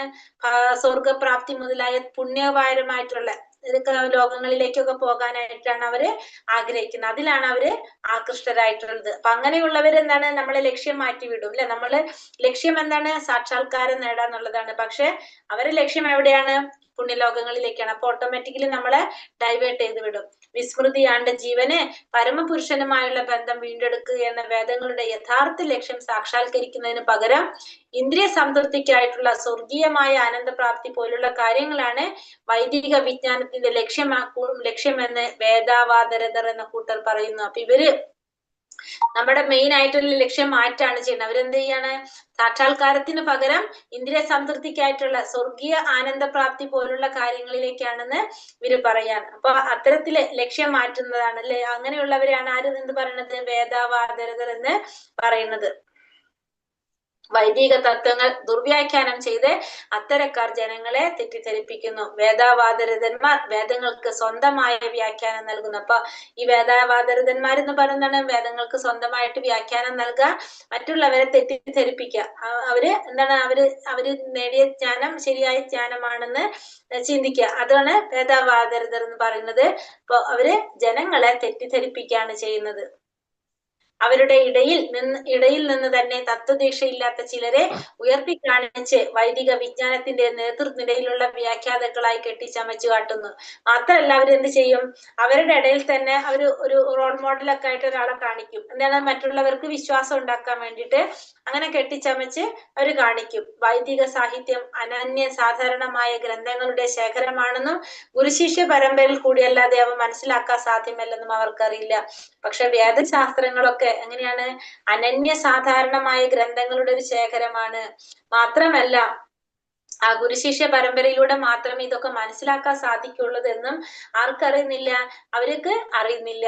സ്വർഗപ്രാപ്തി മുതലായ പുണ്യപാരമായിട്ടുള്ള ലോകങ്ങളിലേക്കൊക്കെ പോകാനായിട്ടാണ് അവര് ആഗ്രഹിക്കുന്നത്. അതിലാണ് അവര് ആകൃഷ്ടരായിട്ടുള്ളത്. അപ്പൊ അങ്ങനെയുള്ളവര് എന്താണ്? നമ്മളെ ലക്ഷ്യം മാറ്റിവിടും അല്ലെ. നമ്മള് ലക്ഷ്യം എന്താണ്? സാക്ഷാത്കാരം നേടാന്നുള്ളതാണ്. പക്ഷെ അവരുടെ ലക്ഷ്യം എവിടെയാണ്? പുണ്യലോകങ്ങളിലേക്കാണ്. അപ്പൊ ഓട്ടോമാറ്റിക്കലി നമ്മളെ ഡൈവേർട്ട് ചെയ്ത് വിടും. വിസ്മൃതിയാണ്ട ജീവനെ പരമപുരുഷനുമായുള്ള ബന്ധം വീണ്ടെടുക്കുക എന്ന വേദങ്ങളുടെ യഥാർത്ഥ ലക്ഷ്യം സാക്ഷാത്കരിക്കുന്നതിന് പകരം ഇന്ദ്രിയ സംതൃപ്തിക്കായിട്ടുള്ള സ്വർഗീയമായ ആനന്ദപ്രാപ്തി പോലുള്ള കാര്യങ്ങളാണ് വൈദിക വിജ്ഞാനത്തിന്റെ ലക്ഷ്യമെന്ന് വേദാവാദരതർ എന്ന കൂട്ടർ പറയുന്നു. അപ്പൊ ഇവര് നമ്മുടെ മെയിൻ ആയിട്ടുള്ള ലക്ഷ്യം മാറ്റാണ് ചെയ്യുന്നത്. അവരെന്ത് ചെയ്യാണ്? സാക്ഷാത്കാരത്തിന് പകരം ഇന്ദ്രിയ സംതൃപ്തിക്കായിട്ടുള്ള സ്വർഗീയ ആനന്ദപ്രാപ്തി പോലുള്ള കാര്യങ്ങളിലേക്കാണെന്ന് ഇവര് പറയാൻ. അപ്പൊ അത്തരത്തില് ലക്ഷ്യം മാറ്റുന്നതാണ് അല്ലെ. അങ്ങനെയുള്ളവരെയാണ് ആര് എന്ത് പറയുന്നത്? വേദാവാദരതർ എന്ന് പറയുന്നത്. വൈദിക തത്വങ്ങൾ ദുർവ്യാഖ്യാനം ചെയ്ത് അത്തരക്കാർ ജനങ്ങളെ തെറ്റിദ്ധരിപ്പിക്കുന്നു. വേദാവാദരതന്മാർ വേദങ്ങൾക്ക് സ്വന്തമായ വ്യാഖ്യാനം നൽകുന്നു. അപ്പൊ ഈ വേദാവാദരതന്മാരെന്ന് പറയുന്നതാണ് വേദങ്ങൾക്ക് സ്വന്തമായിട്ട് വ്യാഖ്യാനം നൽകുക, മറ്റുള്ളവരെ തെറ്റിദ്ധരിപ്പിക്കുക. അവര് എന്താണ്? അവര് നേടിയ ജ്ഞാനം ശരിയായ ജ്ഞാനമാണെന്ന് ചിന്തിക്കുക. അതാണ് വേദാവാദരതർ എന്ന് പറയുന്നത്. അപ്പൊ അവര് ജനങ്ങളെ തെറ്റിദ്ധരിപ്പിക്കുകയാണ് ചെയ്യുന്നത്. അവരുടെ ഇടയിൽ നിന്ന് തന്നെ തത്വദീക്ഷയില്ലാത്ത ചിലരെ ഉയർത്തിക്കാണിച്ച് വൈദിക വിജ്ഞാനത്തിന്റെ നേതൃനിരയിലുള്ള വ്യാഖ്യാതാക്കളായി കെട്ടിച്ചമച്ചു കാട്ടുന്നു. മാത്രമല്ല അവരെന്ത് ചെയ്യും? അവരുടെ ഇടയിൽ തന്നെ അവര് ഒരു റോൾ മോഡലൊക്കെ ആയിട്ട് ഒരാളെ കാണിക്കും. എന്താണ്? മറ്റുള്ളവർക്ക് വിശ്വാസം ഉണ്ടാക്കാൻ വേണ്ടിയിട്ട് അങ്ങനെ കെട്ടിച്ചമച്ച് അവര് കാണിക്കും. വൈദിക സാഹിത്യം അനന്യ സാധാരണമായ ഗ്രന്ഥങ്ങളുടെ ശേഖരമാണെന്നും ഗുരുശിഷ്യ പരമ്പരയിൽ കൂടിയല്ലാതെ അവ മനസ്സിലാക്കാൻ സാധ്യമല്ലെന്നും അവർക്കറിയില്ല. പക്ഷെ വേദശാസ്ത്രങ്ങളൊക്കെ എങ്ങനെയാണ്? അനന്യ സാധാരണമായ ഗ്രന്ഥങ്ങളുടെ ഒരു ശേഖരമാണ്. മാത്രമല്ല ആ ഗുരുശിഷ്യ പരമ്പരയിലൂടെ മാത്രമേ ഇതൊക്കെ മനസ്സിലാക്കാൻ സാധിക്കുള്ളൂ എന്നും ആർക്കറിയുന്നില്ല? അവർക്ക് അറിയുന്നില്ല.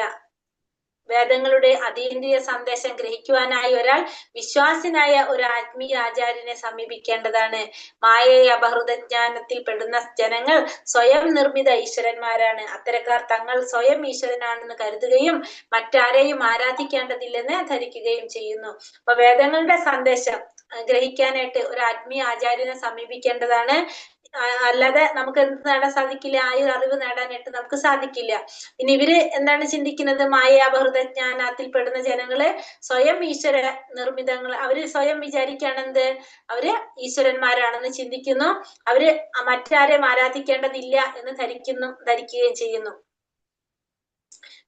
വേദങ്ങളുടെ അതീന്ദ്രിയ സന്ദേശം ഗ്രഹിക്കുവാനായി ഒരാൾ വിശ്വാസിനായ ഒരു ആത്മീയ ആചാര്യനെ സമീപിക്കേണ്ടതാണ്. മായയെ അപഹൃതജ്ഞാനത്തിൽ പെടുന്ന ജനങ്ങൾ സ്വയം നിർമ്മിത ഈശ്വരന്മാരാണ്. അത്തരക്കാർ തങ്ങൾ സ്വയം ഈശ്വരനാണെന്ന് കരുതുകയും മറ്റാരെയും ആരാധിക്കേണ്ടതില്ലെന്ന് ധരിക്കുകയും ചെയ്യുന്നു. അപ്പൊ വേദങ്ങളുടെ സന്ദേശം ഗ്രഹിക്കാനായിട്ട് ഒരു ആത്മീയ ആചാര്യനെ സമീപിക്കേണ്ടതാണ്. അല്ലാതെ നമുക്ക് എന്ത് നേടാൻ സാധിക്കില്ല? ആ ഒരു അറിവ് നേടാനായിട്ട് നമുക്ക് സാധിക്കില്ല. ഇനി ഇവര് എന്താണ് ചിന്തിക്കുന്നത്? മായാപഹൃതജ്ഞാനത്തിൽ പെടുന്ന ജനങ്ങള് സ്വയം ഈശ്വര നിർമ്മിതങ്ങൾ, അവര് സ്വയം വിചാരിക്കുകയാണെന്ത്? അവര് ഈശ്വരന്മാരാണെന്ന് ചിന്തിക്കുന്നു. അവര് മറ്റാരെയും ആരാധിക്കേണ്ടതില്ല എന്ന് ധരിക്കുകയും ചെയ്യുന്നു.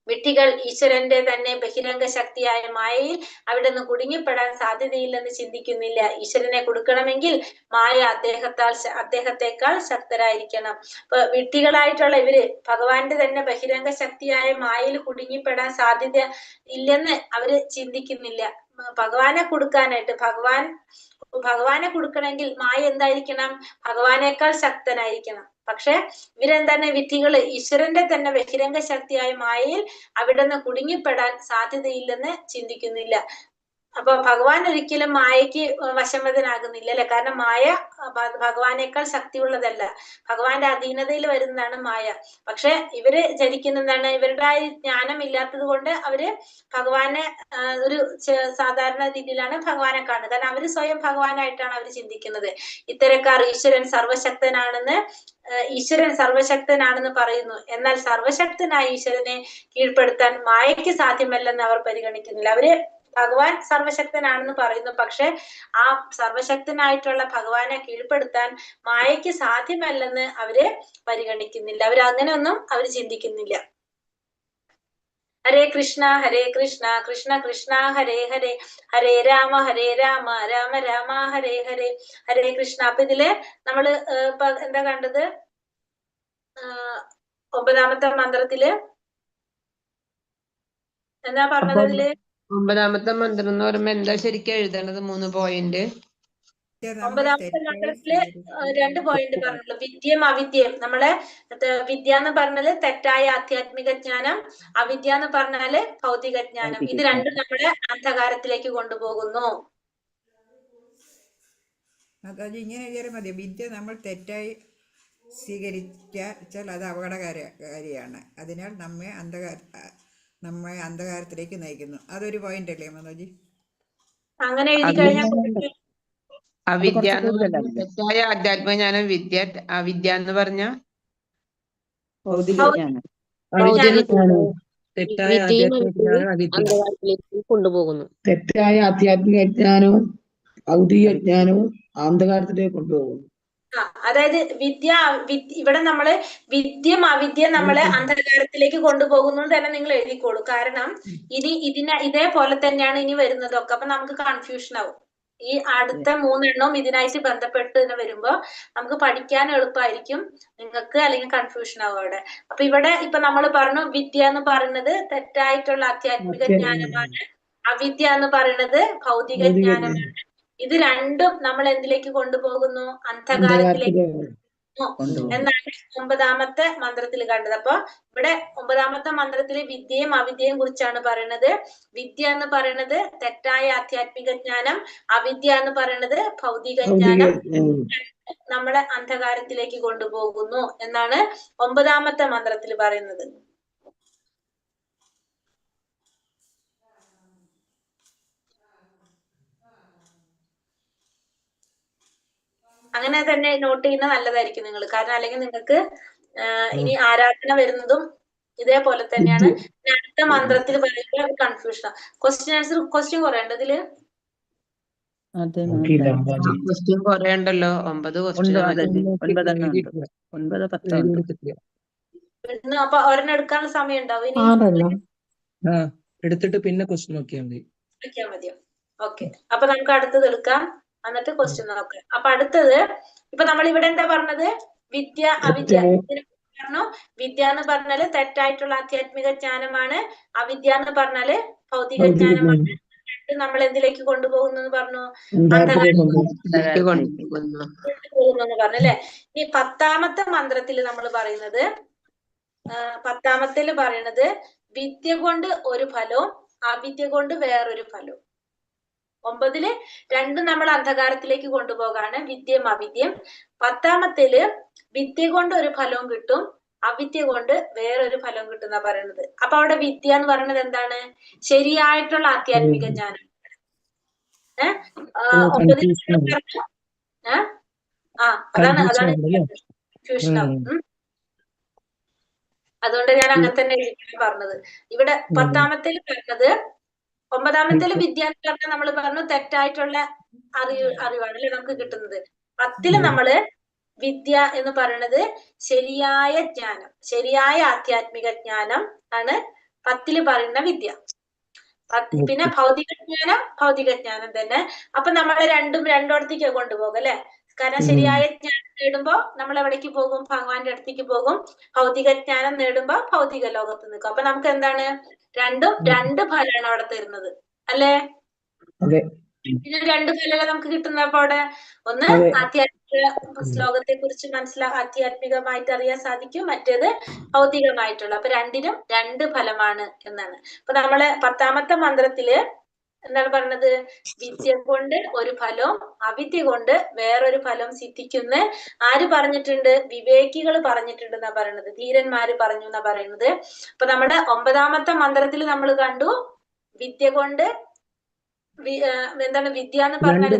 വിഡ്ഢികൾ ഈശ്വരന്റെ തന്നെ ബഹിരംഗ ശക്തിയായ മായയിൽ അവിടെ നിന്ന് കുടുങ്ങിപ്പെടാൻ സാധ്യതയില്ലെന്ന് ചിന്തിക്കുന്നില്ല. ഈശ്വരനെ കൊടുക്കണമെങ്കിൽ മായ അദ്ദേഹത്തെക്കാൾ ശക്തരായിരിക്കണം. അപ്പൊ വിഡ്ഢികളായിട്ടുള്ള ഇവര് ഭഗവാന്റെ തന്നെ ബഹിരംഗ ശക്തിയായ മായയിൽ കുടുങ്ങിപ്പെടാൻ സാധ്യത ഇല്ലെന്ന് അവര് ചിന്തിക്കുന്നില്ല. ഭഗവാനെ കൊടുക്കാനായിട്ട് ഭഗവാനെ കൊടുക്കണമെങ്കിൽ മായ എന്തായിരിക്കണം? ഭഗവാനേക്കാൾ ശക്തനായിരിക്കണം. പക്ഷെ ഇവരെന്താണ്? വിഡ്ഢികള് ഈശ്വരന്റെ തന്നെ ബഹിരംഗ ശക്തിയായ മായയിൽ അവിടെ നിന്ന് കുടുങ്ങിപ്പെടാൻ സാധ്യതയില്ലെന്ന് ചിന്തിക്കുന്നില്ല. അപ്പൊ ഭഗവാൻ ഒരിക്കലും മായയ്ക്ക് വശംവദനാകുന്നില്ല അല്ലെ. കാരണം മായ ഭഗവാനേക്കാൾ ശക്തിയുള്ളതല്ല, ഭഗവാന്റെ അധീനതയിൽ വരുന്നതാണ് മായ. പക്ഷെ ഇവര് ധരിക്കുന്നതാണ്, ഇവരുടെ ജ്ഞാനം ഇല്ലാത്തത് കൊണ്ട് അവര് ഭഗവാനെ ഒരു സാധാരണ രീതിയിലാണ് ഭഗവാനെ കാണുന്നത്. കാരണം അവര് സ്വയം ഭഗവാനായിട്ടാണ് അവർ ചിന്തിക്കുന്നത്. ഇത്തരക്കാർ ഈശ്വരൻ സർവശക്തനാണെന്ന് പറയുന്നു. എന്നാൽ സർവശക്തനായ ഈശ്വരനെ കീഴ്പ്പെടുത്താൻ മായയ്ക്ക് സാധ്യമല്ലെന്ന് അവർ പരിഗണിക്കുന്നില്ല. അവര് ഭഗവാൻ സർവശക്തനാണെന്ന് പറയുന്നു, പക്ഷെ ആ സർവശക്തനായിട്ടുള്ള ഭഗവാനെ കീഴ്പ്പെടുത്താൻ മായയ്ക്ക് സാധ്യമല്ലെന്ന് അവര് പരിഗണിക്കുന്നില്ല. അങ്ങനെയൊന്നും അവര് ചിന്തിക്കുന്നില്ല. ഹരേ കൃഷ്ണ കൃഷ്ണ കൃഷ്ണ ഹരേ ഹരേ, ഹരേ രാമ രാമ രാമ ഹരേ ഹരേ, ഹരേ കൃഷ്ണ. അപ്പൊ ഇതില് നമ്മള് ഇപ്പൊ എന്താ കണ്ടത്? 9ാമത്തെ മന്ത്രത്തില് എന്താ പറഞ്ഞത്? ഇതില് 9ാമത്തെ മന്ത്രം എന്ന് പറയുമ്പോ എന്താ ശരിക്കും എഴുതേണ്ടത്? 3 പോയിന്റ്. 9ാമത്തെ മന്ത്രത്തില് 2 പോയിന്റ് പറഞ്ഞുള്ളൂ. വിദ്യയും അവിദ്യയും. നമ്മളെ വിദ്യ എന്ന് പറഞ്ഞാല് തെറ്റായ ആധ്യാത്മിക ജ്ഞാനം, അവിദ്യ എന്ന് പറഞ്ഞാല് ഭൗതിക ജ്ഞാനം. ഇത് രണ്ടും നമ്മളെ അന്ധകാരത്തിലേക്ക് കൊണ്ടുപോകുന്നു. അത് ഇങ്ങനെ എഴുതിയാൽ മതി. വിദ്യ നമ്മൾ തെറ്റായി സ്വീകരിച്ചാൽ അത് അപകടകാരിയാണ്. അതിനാൽ നമ്മെ അന്ധകാരത്തിലേക്ക് നയിക്കുന്നു. അതൊരു പോയിന്റ് അല്ലേ മനോജി? അങ്ങനെ എഴുതി കഴിഞ്ഞാൽ അവിദ്യ തെറ്റായ ആധ്യാത്മിക ജ്ഞാനം, അവിദ്യ എന്ന് പറഞ്ഞ കൊണ്ടുപോകുന്നു. തെറ്റായ ആധ്യാത്മിക ജ്ഞാനവും ഭൗതിക ജ്ഞാനവും അന്ധകാരത്തിലേക്ക് കൊണ്ടുപോകുന്നു. അതായത് ഇവിടെ നമ്മള് വിദ്യയും അവിദ്യയും നമ്മളെ അന്ധകാരത്തിലേക്ക് കൊണ്ടുപോകുന്നു തന്നെ നിങ്ങൾ എഴുതിക്കോളൂ. കാരണം ഇതേപോലെ തന്നെയാണ് ഇനി വരുന്നതൊക്കെ. അപ്പൊ നമുക്ക് കൺഫ്യൂഷൻ ആവും. ഈ അടുത്ത 3 എണ്ണവും ഇതിനായിട്ട് ബന്ധപ്പെട്ട് തന്നെ വരുമ്പോ നമുക്ക് പഠിക്കാൻ എളുപ്പമായിരിക്കും നിങ്ങൾക്ക്, അല്ലെങ്കിൽ കൺഫ്യൂഷൻ ആവും അവിടെ. അപ്പൊ ഇവിടെ ഇപ്പൊ നമ്മൾ പറഞ്ഞു വിദ്യ എന്ന് പറയുന്നത് തെറ്റായിട്ടുള്ള ആധ്യാത്മിക ജ്ഞാനമാണ്, അവിദ്യ എന്ന് പറയുന്നത് ഭൗതിക ജ്ഞാനമാണ്. ഇത് രണ്ടും നമ്മൾ എന്തിലേക്ക് കൊണ്ടുപോകുന്നു? അന്ധകാരത്തിലേക്ക് എന്നാണ് 9ാമത്തെ മന്ത്രത്തിൽ കണ്ടത്. അപ്പൊ ഇവിടെ 9ാമത്തെ മന്ത്രത്തില് വിദ്യയും അവിദ്യയും കുറിച്ചാണ് പറയുന്നത്. വിദ്യ എന്ന് പറയുന്നത് തെറ്റായ ആധ്യാത്മിക ജ്ഞാനം, അവിദ്യ എന്ന് പറയുന്നത് ഭൗതിക ജ്ഞാനം. നമ്മളെ അന്ധകാരത്തിലേക്ക് കൊണ്ടുപോകുന്നു എന്നാണ് 9ാമത്തെ മന്ത്രത്തിൽ പറയുന്നത്. അങ്ങനെ തന്നെ നോട്ട് ചെയ്യുന്നത് നല്ലതായിരിക്കും നിങ്ങൾ. കാരണം അല്ലെങ്കിൽ നിങ്ങൾക്ക് ഇനി ആരാധന വരുന്നതും ഇതേപോലെ തന്നെയാണ്. അടുത്ത മന്ത്രത്തിൽ പറയുമ്പോൾ കൺഫ്യൂഷൻ. ക്വസ്റ്റ്യൻ കുറെ ഉണ്ട് ഇതില്. ക്വസ്റ്റ്യൻ കുറെ ഉണ്ടല്ലോ. 9 ക്വസ്റ്റ്യൻ. അപ്പൊ ഒരെണ്ണം എടുക്കാനുള്ള സമയം ഉണ്ടാവും ഇനി? എടുത്തിട്ട് പിന്നെ ക്വസ്റ്റ്യൻ നോക്കിയാൽ മതിയോ? ഓക്കെ, അപ്പൊ നമുക്ക് അടുത്തത് എടുക്കാം, എന്നിട്ട് ക്വസ്റ്റ്യൻ നോക്കാം. അപ്പൊ അടുത്തത് ഇപ്പൊ നമ്മൾ ഇവിടെ എന്താ പറഞ്ഞത്? വിദ്യ അവിദ്യ പറഞ്ഞു. വിദ്യ എന്ന് പറഞ്ഞാല് തെറ്റായിട്ടുള്ള ആധ്യാത്മിക ജ്ഞാനമാണ്, അവിദ്യ എന്ന് പറഞ്ഞാല് ഭൗതിക ജ്ഞാനമാണ്. നമ്മൾ എന്തിലേക്ക് കൊണ്ടുപോകുന്നു എന്ന് പറഞ്ഞു? കൊണ്ടുപോകുന്നു പറഞ്ഞു അല്ലെ. ഈ 10ാമത്തെ മന്ത്രത്തിൽ നമ്മൾ പറയുന്നത്, 10ാമത്തിൽ പറയുന്നത് വിദ്യ കൊണ്ട് ഒരു ഫലവും അവിദ്യ കൊണ്ട് വേറൊരു ഫലവും. 9ല് രണ്ടും നമ്മൾ അന്ധകാരത്തിലേക്ക് കൊണ്ടുപോകാണ്, വിദ്യയും അവിദ്യയും. 10ാമത്തേല് വിദ്യ കൊണ്ട് ഒരു ഫലവും കിട്ടും, അവിദ്യ കൊണ്ട് വേറൊരു ഫലവും കിട്ടുന്ന പറയുന്നത്. അപ്പൊ അവിടെ വിദ്യ എന്ന് പറയുന്നത് എന്താണ്? ശരിയായിട്ടുള്ള ആധ്യാത്മിക ജ്ഞാനം. 9ൽ അതാണ് കൺഫ്യൂഷൻ ആവും. അതുകൊണ്ട് ഞാൻ അങ്ങനെ തന്നെ എഴുതി പറഞ്ഞത്. ഇവിടെ 10ാമത്തേല് പറഞ്ഞത്, 9ാമത്തേല് വിദ്യ എന്ന് പറഞ്ഞാൽ നമ്മൾ പറഞ്ഞു തെറ്റായിട്ടുള്ള അറിവാണ് അല്ലെ നമുക്ക് കിട്ടുന്നത്. 10ല് നമ്മള് വിദ്യ എന്ന് പറയുന്നത് ശരിയായ ജ്ഞാനം, ശരിയായ ആധ്യാത്മിക ജ്ഞാനം ആണ് 10 പറയുന്ന വിദ്യ. പിന്നെ ഭൗതികജ്ഞാനം തന്നെ. അപ്പൊ നമ്മളെ രണ്ടിടത്തേക്ക് കൊണ്ടുപോകും അല്ലെ. കാരണം ശരിയായ ജ്ഞാനം നേടുമ്പോ നമ്മൾ എവിടേക്ക് പോകും? ഭഗവാന്റെ അടുത്തേക്ക് പോകും. ഭൗതികജ്ഞാനം നേടുമ്പോ ഭൗതിക ലോകത്ത് നിൽക്കും. അപ്പൊ നമുക്ക് എന്താണ്? രണ്ട് ഫലമാണ് അവിടെ തരുന്നത് അല്ലേ? ഇത് 2 ഫലങ്ങൾ നമുക്ക് കിട്ടുന്നപ്പോ അവിടെ ഒന്ന് ആധ്യാത്മിക ശ്ലോകത്തെ കുറിച്ച് ആധ്യാത്മികമായിട്ട് അറിയാൻ സാധിക്കും, മറ്റേത് ഭൗതികമായിട്ടുള്ള. അപ്പൊ രണ്ടിനും 2 ഫലമാണ് എന്നാണ്. അപ്പൊ നമ്മള് 10ാമത്തെ മന്ത്രത്തില് എന്താണ് പറഞ്ഞത്? വിദ്യ കൊണ്ട് ഒരു ഫലവും അവിദ്യ കൊണ്ട് വേറൊരു ഫലം സിദ്ധിക്കുന്ന ആര് പറഞ്ഞിട്ടുണ്ട്? വിവേകികൾ പറഞ്ഞിട്ടുണ്ട് എന്നാ പറയുന്നത്, ധീരന്മാര് പറഞ്ഞു എന്നാ പറയുന്നത്. അപ്പൊ നമ്മുടെ 9ാമത്തെ മന്ത്രത്തിൽ നമ്മൾ കണ്ടു വിദ്യ കൊണ്ട് എന്താണ് വിദ്യ എന്ന് പറഞ്ഞാൽ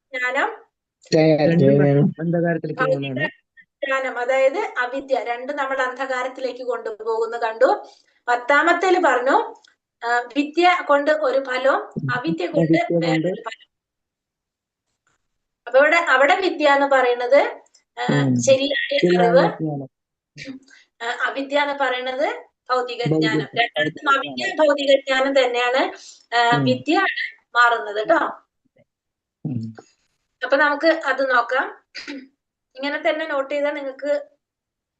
ജ്ഞാനം, ജ്ഞാനം അതായത് അവിദ്യ, രണ്ടും നമ്മൾ അന്ധകാരത്തിലേക്ക് കൊണ്ടുപോകുന്നു കണ്ടു. 10ാമത്തേല് പറഞ്ഞു വിദ്യ കൊണ്ട് ഒരു ഫലവും അവിദ്യ കൊണ്ട് വേറൊരു ഫലം. അപ്പൊ അവിടെ വിദ്യ എന്ന് പറയുന്നത് ശരിയായ അറിവ്, അവിദ്യ എന്ന് പറയുന്നത് ഭൗതികജ്ഞാനം. രണ്ടിടത്തും അവിദ്യ ഭൗതികജ്ഞാനം തന്നെയാണ്, വിദ്യ ആണ് മാറുന്നത് കേട്ടോ. അപ്പൊ നമുക്ക് അത് നോക്കാം. ഇങ്ങനെ തന്നെ നോട്ട് ചെയ്താൽ നിങ്ങൾക്ക്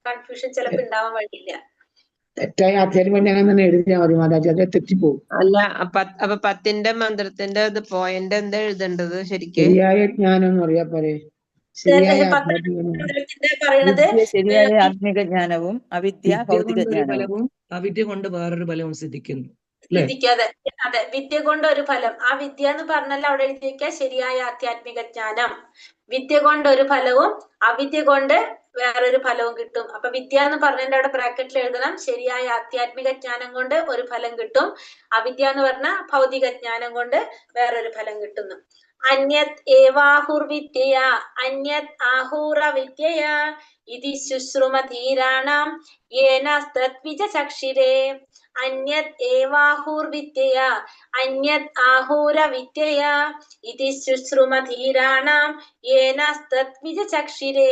കൺഫ്യൂഷൻ ചിലപ്പോ ഉണ്ടാവാൻ വഴിയില്ല. തെറ്റായ ആധ്യാത്മികജ്ഞാനം തന്നെ എഴുതിയാൽ മതി മാതാജി, അത് തെറ്റിപ്പോകും. അല്ല അപ്പൊ 10ന്റെ മന്ത്രത്തിന്റെ പോയിന്റ് എന്താ എഴുതേണ്ടത് ശരിക്കും? ശരിയായ ജ്ഞാനം എന്ന് പറയാ പോലെ. ശരിയായ ആത്മിക ജ്ഞാനവും അവിദ്യ ഭൗതിക ജ്ഞാനവും. അവിദ്യ കൊണ്ട് വേറൊരു ഫലവും സിദ്ധിക്കുന്നു. അതെ, വിദ്യ കൊണ്ട് ഒരു ഫലം. ആ വിദ്യ എന്ന് പറഞ്ഞാൽ അവിടെ എഴുതി വെക്കുക ശരിയായ ആധ്യാത്മിക ജ്ഞാനം. വിദ്യ കൊണ്ട് ഒരു ഫലവും അവിദ്യ കൊണ്ട് വേറൊരു ഫലവും കിട്ടും. അപ്പൊ വിദ്യ എന്ന് പറഞ്ഞതിന്റെ അവിടെ ബ്രാക്കറ്റിൽ എഴുതണം ശരിയായ ആധ്യാത്മിക ജ്ഞാനം കൊണ്ട് ഒരു ഫലം കിട്ടും, അവിദ്യ എന്ന് പറഞ്ഞാൽ ഭൗതിക ജ്ഞാനം കൊണ്ട് വേറൊരു ഫലം കിട്ടുന്നു. അന്യത് ഏവാഹുർവിദ്യയ അന്യത് ആഹൂറ വിദ്യയ ഇതി ശുശ്രുമധീരാണാം യേന തദ്വിജചക്ഷിരേ. അന്യത് ഏവാഹുർവിദ്യയ അന്യത് ആഹൂര വിദ്യയ ഇതി ശുശ്രുമധീരാണാം യേന തദ്വിജചക്ഷിരേ.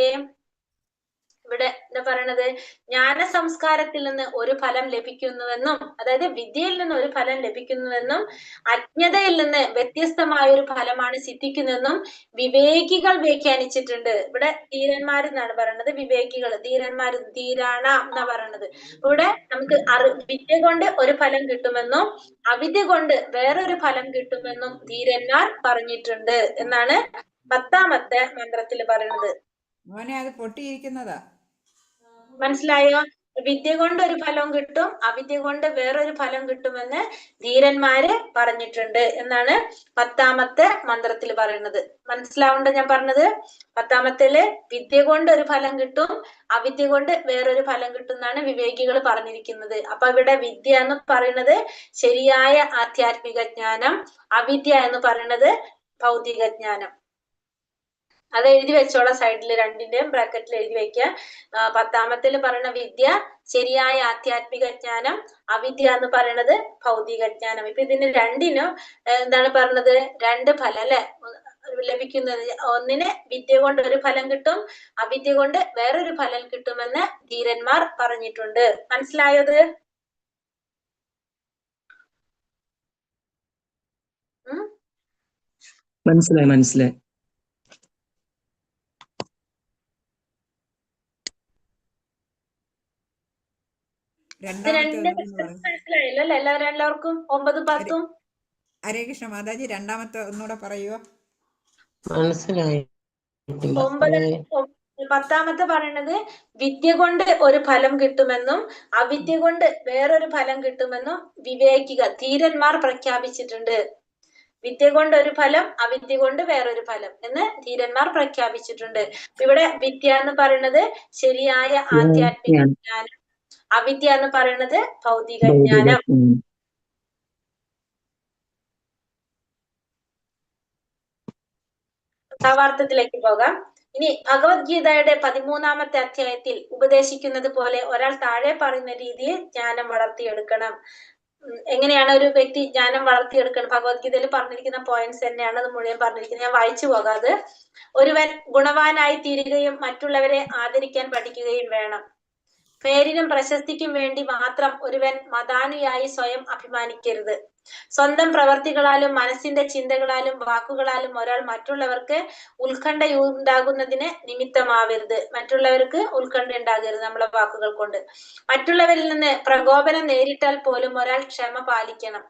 ഇവിടെ എന്താ പറയണത്? ജ്ഞാന സംസ്കാരത്തിൽ നിന്ന് ഒരു ഫലം ലഭിക്കുന്നുവെന്നും, അതായത് വിദ്യയിൽ നിന്ന് ഒരു ഫലം ലഭിക്കുന്നുവെന്നും അജ്ഞതയിൽ നിന്ന് വ്യത്യസ്തമായ ഒരു ഫലമാണ് സിദ്ധിക്കുന്നതെന്നും വിവേകികൾ വ്യാഖ്യാനിച്ചിട്ടുണ്ട്. ഇവിടെ ധീരന്മാരെന്നാണ് പറയുന്നത്, വിവേകികൾ ധീരാണ എന്നാ പറയുന്നത്. ഇവിടെ നമുക്ക് വിദ്യ കൊണ്ട് ഒരു ഫലം കിട്ടുമെന്നും അവിദ്യ കൊണ്ട് വേറൊരു ഫലം കിട്ടുമെന്നും ധീരന്മാർ പറഞ്ഞിട്ടുണ്ട് എന്നാണ് 10ാമത്തെ മന്ത്രത്തിൽ പറയുന്നത്. മോനെ അത് പൊട്ടിയിരിക്കുന്നതാ, മനസ്സിലായോ? വിദ്യ കൊണ്ട് ഒരു ഫലം കിട്ടും, അവിദ്യ കൊണ്ട് വേറൊരു ഫലം കിട്ടുമെന്ന് ധീരന്മാര് പറഞ്ഞിട്ടുണ്ട് എന്നാണ് 10ാമത്തെ മന്ത്രത്തിൽ പറയുന്നത്. മനസ്സിലാവുണ്ടോ ഞാൻ പറഞ്ഞത്? 10ാമത്തേല് വിദ്യ കൊണ്ട് ഒരു ഫലം കിട്ടും, അവിദ്യ കൊണ്ട് വേറൊരു ഫലം കിട്ടും എന്നാണ് വിവേകികൾ പറഞ്ഞിരിക്കുന്നത്. അപ്പൊ ഇവിടെ വിദ്യ എന്ന് പറയുന്നത് ശരിയായ ആധ്യാത്മിക ജ്ഞാനം, അവിദ്യ എന്ന് പറയുന്നത് ഭൗതിക ജ്ഞാനം. അത് എഴുതി വെച്ചോളാം, സൈഡിൽ രണ്ടിന്റെയും ബ്രാക്കറ്റിൽ എഴുതി വെക്കുക. 10ാമത്തിൽ പറയുന്ന വിദ്യ ശരിയായ ആധ്യാത്മിക ജ്ഞാനം, അവിദ്യ എന്ന് പറയുന്നത് ഭൗതിക ജ്ഞാനം. ഇപ്പൊ ഇതിന് രണ്ടിനും എന്താണ് പറഞ്ഞത്? 2 ഫലം അല്ലെ ലഭിക്കുന്നത്. ഒന്നിന് വിദ്യ കൊണ്ട് ഒരു ഫലം കിട്ടും, അവിദ്യ കൊണ്ട് വേറൊരു ഫലം കിട്ടുമെന്ന് ധീരന്മാർ പറഞ്ഞിട്ടുണ്ട്. മനസ്സിലായത്? മനസ്സിലായി. മനസ്സിലായല്ലോ അല്ലെ എല്ലാവർക്കും? 9, 10. ഹരേ കൃഷ്ണ മാതാജി, 2ാമത്തെ ഒന്നുകൂടെ പറയുവോ? മനസ്സിലായി. 10ാമത്തെ പറയണത് വിദ്യ കൊണ്ട് ഒരു ഫലം കിട്ടുമെന്നും അവിദ്യ കൊണ്ട് വേറൊരു ഫലം കിട്ടുമെന്നും വിവേകികൾ ധീരന്മാർ പ്രഖ്യാപിച്ചിട്ടുണ്ട്. വിദ്യ കൊണ്ട് ഒരു ഫലം, അവിദ്യ കൊണ്ട് വേറൊരു ഫലം എന്ന് ധീരന്മാർ പ്രഖ്യാപിച്ചിട്ടുണ്ട്. ഇവിടെ വിദ്യ എന്ന് പറയുന്നത് ശരിയായ ആധ്യാത്മിക ജ്ഞാനം, അവിദ്യ എന്ന് പറയുന്നത് ഭൗതിക ജ്ഞാനം. ഭാവാർത്ഥത്തിലേക്ക് പോകാം. ഇനി ഭഗവത്ഗീതയുടെ 13ാമത്തെ അധ്യായത്തിൽ ഉപദേശിക്കുന്നത് പോലെ ഒരാൾ താഴെ പറയുന്ന രീതിയിൽ ജ്ഞാനം വളർത്തിയെടുക്കണം. എങ്ങനെയാണ് ഒരു വ്യക്തി ജ്ഞാനം വളർത്തിയെടുക്കണം? ഭഗവത്ഗീതയിൽ പറഞ്ഞിരിക്കുന്ന പോയിന്റ്സ് തന്നെയാണ് അത് മുഴുവൻ പറഞ്ഞിരിക്കുന്നത്. ഞാൻ വായിച്ചു പോകാതെ. ഒരുവൻ ഗുണവാനായി തീരുകയും മറ്റുള്ളവരെ ആദരിക്കാൻ പഠിക്കുകയും വേണം. പേരിനും പ്രശസ്തിക്കും വേണ്ടി മാത്രം ഒരുവൻ മതാനുയായി സ്വയം അഭിമാനിക്കരുത്. സ്വന്തം പ്രവർത്തികളാലും മനസ്സിന്റെ ചിന്തകളാലും വാക്കുകളാലും ഒരാൾ മറ്റുള്ളവർക്ക് ഉത്കണ്ഠയുണ്ടാകുന്നതിന് നിമിത്തമാവരുത്. മറ്റുള്ളവർക്ക് ഉത്കണ്ഠ ഉണ്ടാകരുത് നമ്മളെ വാക്കുകൾ കൊണ്ട്. മറ്റുള്ളവരിൽ നിന്ന് പ്രകോപനം നേരിട്ടാൽ പോലും ഒരാൾ ക്ഷമ പാലിക്കണം.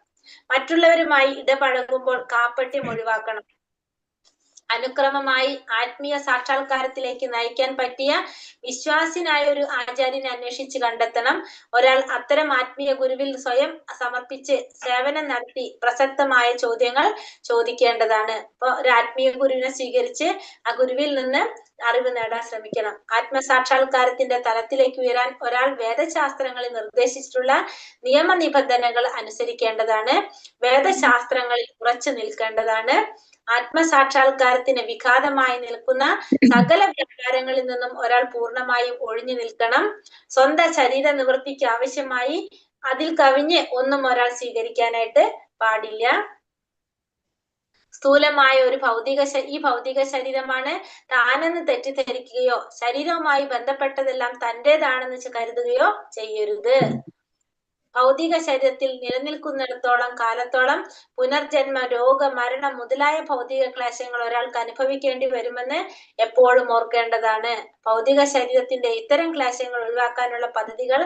മറ്റുള്ളവരുമായി ഇടപഴകുമ്പോൾ കാപ്പട്യം ഒഴിവാക്കണം. അനുക്രമമായി ആത്മീയ സാക്ഷാത്കാരത്തിലേക്ക് നയിക്കാൻ പറ്റിയ വിശ്വാസിനായ ഒരു ആചാര്യനെ അന്വേഷിച്ച് കണ്ടെത്തണം. ഒരാൾ അത്തരം ആത്മീയ ഗുരുവിൽ സ്വയം സമർപ്പിച്ച് സേവനം നടത്തി പ്രസക്തമായ ചോദ്യങ്ങൾ ചോദിക്കേണ്ടതാണ്. അപ്പൊ ഒരു ആത്മീയ ഗുരുവിനെ സ്വീകരിച്ച് ആ ഗുരുവിൽ നിന്ന് അറിവ് നേടാൻ ശ്രമിക്കണം. ആത്മസാക്ഷാത്കാരത്തിന്റെ തലത്തിലേക്ക് ഉയരാൻ ഒരാൾ വേദശാസ്ത്രങ്ങളിൽ നിർദ്ദേശിച്ചിട്ടുള്ള നിയമനിബന്ധനകൾ അനുസരിക്കേണ്ടതാണ്. വേദശാസ്ത്രങ്ങളിൽ ഉറച്ചു നിൽക്കേണ്ടതാണ്. ആത്മസാക്ഷാത്കാരത്തിന് വിഘാതമായി നിൽക്കുന്ന സകല വ്യാപാരങ്ങളിൽ നിന്നും ഒരാൾ പൂർണ്ണമായും ഒഴിഞ്ഞു നിൽക്കണം. സ്വന്തം ശരീര നിവൃത്തിക്ക് ആവശ്യമായി അതിൽ കവിഞ്ഞ് ഒന്നും ഒരാൾ സ്വീകരിക്കാനായിട്ട് പാടില്ല. സ്ഥൂലമായ ഒരു ഈ ഭൗതിക ശരീരമാണ് താനെന്ന് തെറ്റിദ്ധരിക്കുകയോ ശരീരവുമായി ബന്ധപ്പെട്ടതെല്ലാം തന്റേതാണെന്ന് കരുതുകയോ ചെയ്യരുത്. ഭൗതിക ശരീരത്തിൽ നിലനിൽക്കുന്നിടത്തോളം കാലത്തോളം പുനർജന്മ, രോഗ, മരണം മുതലായ ഭൗതിക ക്ലേശങ്ങൾ ഒരാൾക്ക് അനുഭവിക്കേണ്ടി വരുമെന്ന് എപ്പോഴും ഓർക്കേണ്ടതാണ്. ഭൗതിക ശരീരത്തിന്റെ ഇത്തരം ക്ലേശങ്ങൾ ഒഴിവാക്കാനുള്ള പദ്ധതികൾ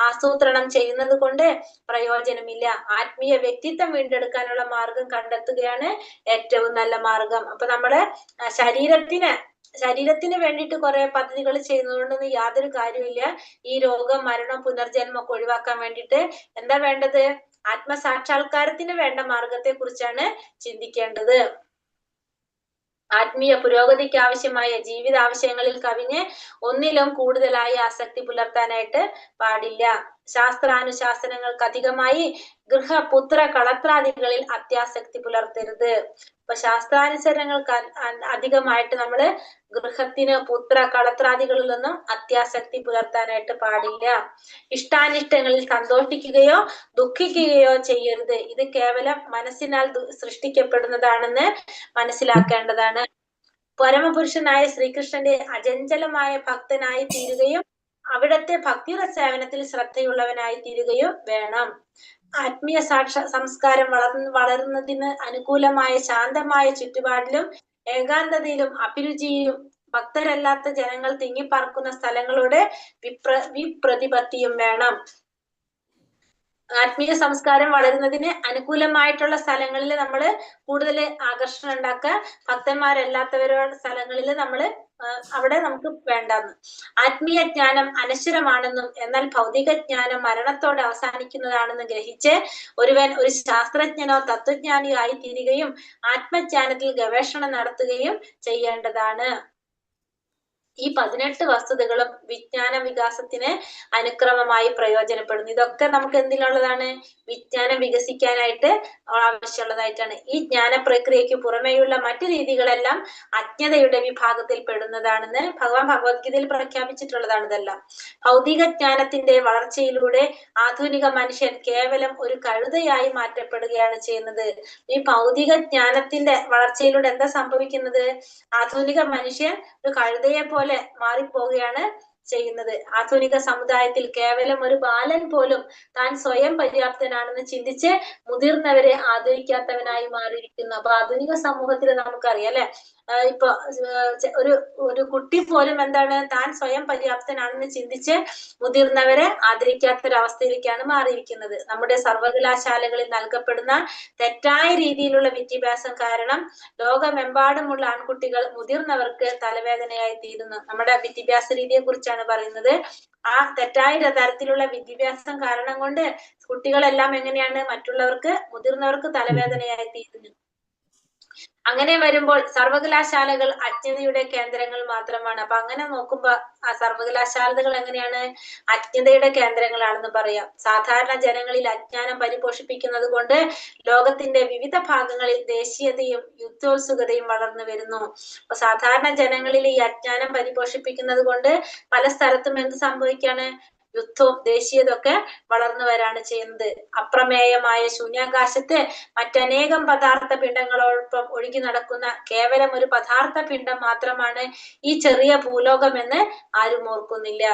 ആസൂത്രണം ചെയ്യുന്നത് കൊണ്ട് പ്രയോജനമില്ല. ആത്മീയ വ്യക്തിത്വം വീണ്ടെടുക്കാനുള്ള മാർഗം കണ്ടെത്തുകയാണ് ഏറ്റവും നല്ല മാർഗം. അപ്പൊ നമ്മള് ശരീരത്തിന് വേണ്ടിയിട്ട് കുറെ പദ്ധതികൾ ചെയ്യുന്നതുകൊണ്ടൊന്നും യാതൊരു കാര്യമില്ല. ഈ രോഗം, മരണം, പുനർജന്മം ഒക്കെ ഒഴിവാക്കാൻ വേണ്ടിയിട്ട് എന്താ വേണ്ടത്? ആത്മസാക്ഷാത്കാരത്തിന് വേണ്ട മാർഗത്തെ കുറിച്ചാണ് ചിന്തിക്കേണ്ടത്. ആത്മീയ പുരോഗതിക്ക് ആവശ്യമായ ജീവിത ആവശ്യങ്ങളിൽ കവിഞ്ഞ് ഒന്നിലും കൂടുതലായി ആസക്തി പുലർത്താനായിട്ട് പാടില്ല. ശാസ്ത്രാനുശാസനങ്ങൾക്ക് അധികമായി ഗൃഹപുത്ര കളത്രാദികളിൽ അത്യാസക്തി പുലർത്തരുത്. അപ്പൊ ശാസ്ത്രാനുസരണങ്ങൾക്ക് അധികമായിട്ട് നമ്മള് ഗൃഹത്തിന്, പുത്ര, കളത്രാദികളിലൊന്നും അത്യാസക്തി പുലർത്താനായിട്ട് പാടില്ല. ഇഷ്ടാനിഷ്ടങ്ങളിൽ സന്തോഷിക്കുകയോ ദുഃഖിക്കുകയോ ചെയ്യരുത്. ഇത് കേവലം മനസ്സിനാൽ സൃഷ്ടിക്കപ്പെടുന്നതാണെന്ന് മനസ്സിലാക്കേണ്ടതാണ്. പരമപുരുഷനായ ശ്രീകൃഷ്ണന്റെ അചഞ്ചലമായ ഭക്തനായി തീരുകയും അവിടത്തെ ഭക്തിയുടെ സേവനത്തിൽ ശ്രദ്ധയുള്ളവനായി തീരുകയും വേണം. ആത്മീയ സംസ്കാരം വളരുന്നതിന് അനുകൂലമായ ശാന്തമായ ചുറ്റുപാടിലും ഏകാന്തതയിലും അഭിരുചിയും ഭക്തരല്ലാത്ത ജനങ്ങൾ തിങ്ങിപ്പാർക്കുന്ന സ്ഥലങ്ങളുടെ വിപ്രതിപത്തിയും വേണം. ആത്മീയ സംസ്കാരം വളരുന്നതിന് അനുകൂലമായിട്ടുള്ള സ്ഥലങ്ങളിൽ നമ്മൾ കൂടുതൽ ആകർഷണം ഉണ്ടാക്കുക. ഭക്തന്മാരല്ലാത്തവരുടെ സ്ഥലങ്ങളിൽ അവിടെ നമുക്ക് വേണ്ടെന്ന്. ആത്മീയ ജ്ഞാനം അനശ്വരമാണെന്നും എന്നാൽ ഭൗതിക ജ്ഞാനം മരണത്തോടെ അവസാനിക്കുന്നതാണെന്നും ഗ്രഹിച്ച് ഒരുവൻ ഒരു ശാസ്ത്രജ്ഞനോ തത്വജ്ഞാനിയോ ആയി തീരുകയും ആത്മജ്ഞാനത്തിൽ ഗവേഷണം നടത്തുകയും ചെയ്യേണ്ടതാണ്. ഈ 18 വസ്തുതകളും വിജ്ഞാന വികാസത്തിന് അനുക്രമമായി പ്രയോജനപ്പെടുന്നു. ഇതൊക്കെ നമുക്ക് എന്തിനുള്ളതാണ്? വിജ്ഞാനം വികസിക്കാനായിട്ട് ആവശ്യമുള്ളതായിട്ടാണ്. ഈ ജ്ഞാന പ്രക്രിയയ്ക്ക് പുറമേയുള്ള മറ്റു രീതികളെല്ലാം അജ്ഞതയുടെ വിഭാഗത്തിൽ പെടുന്നതാണെന്ന് ഭഗവാൻ ഭഗവത്ഗീതയിൽ പ്രഖ്യാപിച്ചിട്ടുള്ളതാണ്. ഇതെല്ലാം ഭൗതിക ജ്ഞാനത്തിന്റെ വളർച്ചയിലൂടെ ആധുനിക മനുഷ്യൻ കേവലം ഒരു കഴുതയായി മാറ്റപ്പെടുകയാണ് ചെയ്യുന്നത്. ഈ ഭൗതിക ജ്ഞാനത്തിന്റെ വളർച്ചയിലൂടെ എന്താ സംഭവിക്കുന്നത്? ആധുനിക മനുഷ്യൻ ഒരു കഴുതയെ പോലെ മാറിപ്പോവുകയാണ് ചെയ്യുന്നത്. ആധുനിക സമുദായത്തിൽ കേവലം ഒരു ബാലൻ പോലും താൻ സ്വയം പര്യാപ്തനാണെന്ന് ചിന്തിച്ച് മുതിർന്നവരെ ആദരിക്കാത്തവനായി മാറിയിരിക്കുന്നു. അപ്പൊ ആധുനിക സമൂഹത്തിൽ നമുക്കറിയാം അല്ലെ, ഇപ്പൊ ഒരു കുട്ടി പോലും എന്താണ്, താൻ സ്വയം പര്യാപ്തനാണെന്ന് ചിന്തിച്ച് മുതിർന്നവരെ ആദരിക്കാത്തൊരവസ്ഥയിലേക്കാണ് മാറിയിരിക്കുന്നത്. നമ്മുടെ സർവകലാശാലകളിൽ നൽകപ്പെടുന്ന തെറ്റായ രീതിയിലുള്ള വിദ്യാഭ്യാസം കാരണം ലോകമെമ്പാടുമുള്ള ആൺകുട്ടികൾ മുതിർന്നവർക്ക് തലവേദനയായി തീരുന്നു. നമ്മുടെ വിദ്യാഭ്യാസ രീതിയെ കുറിച്ചാണ് പറയുന്നത്. ആ തെറ്റായ തരത്തിലുള്ള വിദ്യാഭ്യാസം കാരണം കൊണ്ട് കുട്ടികളെല്ലാം എങ്ങനെയാണ് മുതിർന്നവർക്ക് തലവേദനയായി തീരുന്നു. അങ്ങനെ വരുമ്പോൾ സർവകലാശാലകൾ അജ്ഞതയുടെ കേന്ദ്രങ്ങൾ മാത്രമാണ്. അപ്പൊ അങ്ങനെ നോക്കുമ്പോ ആ സർവകലാശാലകൾ എങ്ങനെയാണ്? അജ്ഞതയുടെ കേന്ദ്രങ്ങളാണെന്ന് പറയാം. സാധാരണ ജനങ്ങളിൽ അജ്ഞാനം പരിപോഷിപ്പിക്കുന്നത് കൊണ്ട് ലോകത്തിന്റെ വിവിധ ഭാഗങ്ങളിൽ ദേശീയതയും യുദ്ധോത്സുകതയും വളർന്നു വരുന്നു. അപ്പൊ സാധാരണ ജനങ്ങളിൽ ഈ അജ്ഞാനം പരിപോഷിപ്പിക്കുന്നത് കൊണ്ട് പല സ്ഥലത്തും എന്ത് സംഭവിക്കാണ്? യുദ്ധവും ദേശീയതൊക്കെ വളർന്നു വരാണ് ചെയ്യുന്നത്. അപ്രമേയമായ ശൂന്യാകാശത്ത് മറ്റനേകം പദാർത്ഥ പിണ്ഡങ്ങളോടൊപ്പം ഒഴുകി നടക്കുന്ന കേവലം ഒരു പദാർത്ഥ പിണ്ഡം മാത്രമാണ് ഈ ചെറിയ ഭൂലോകം എന്ന് ആരും ഓർക്കുന്നില്ല.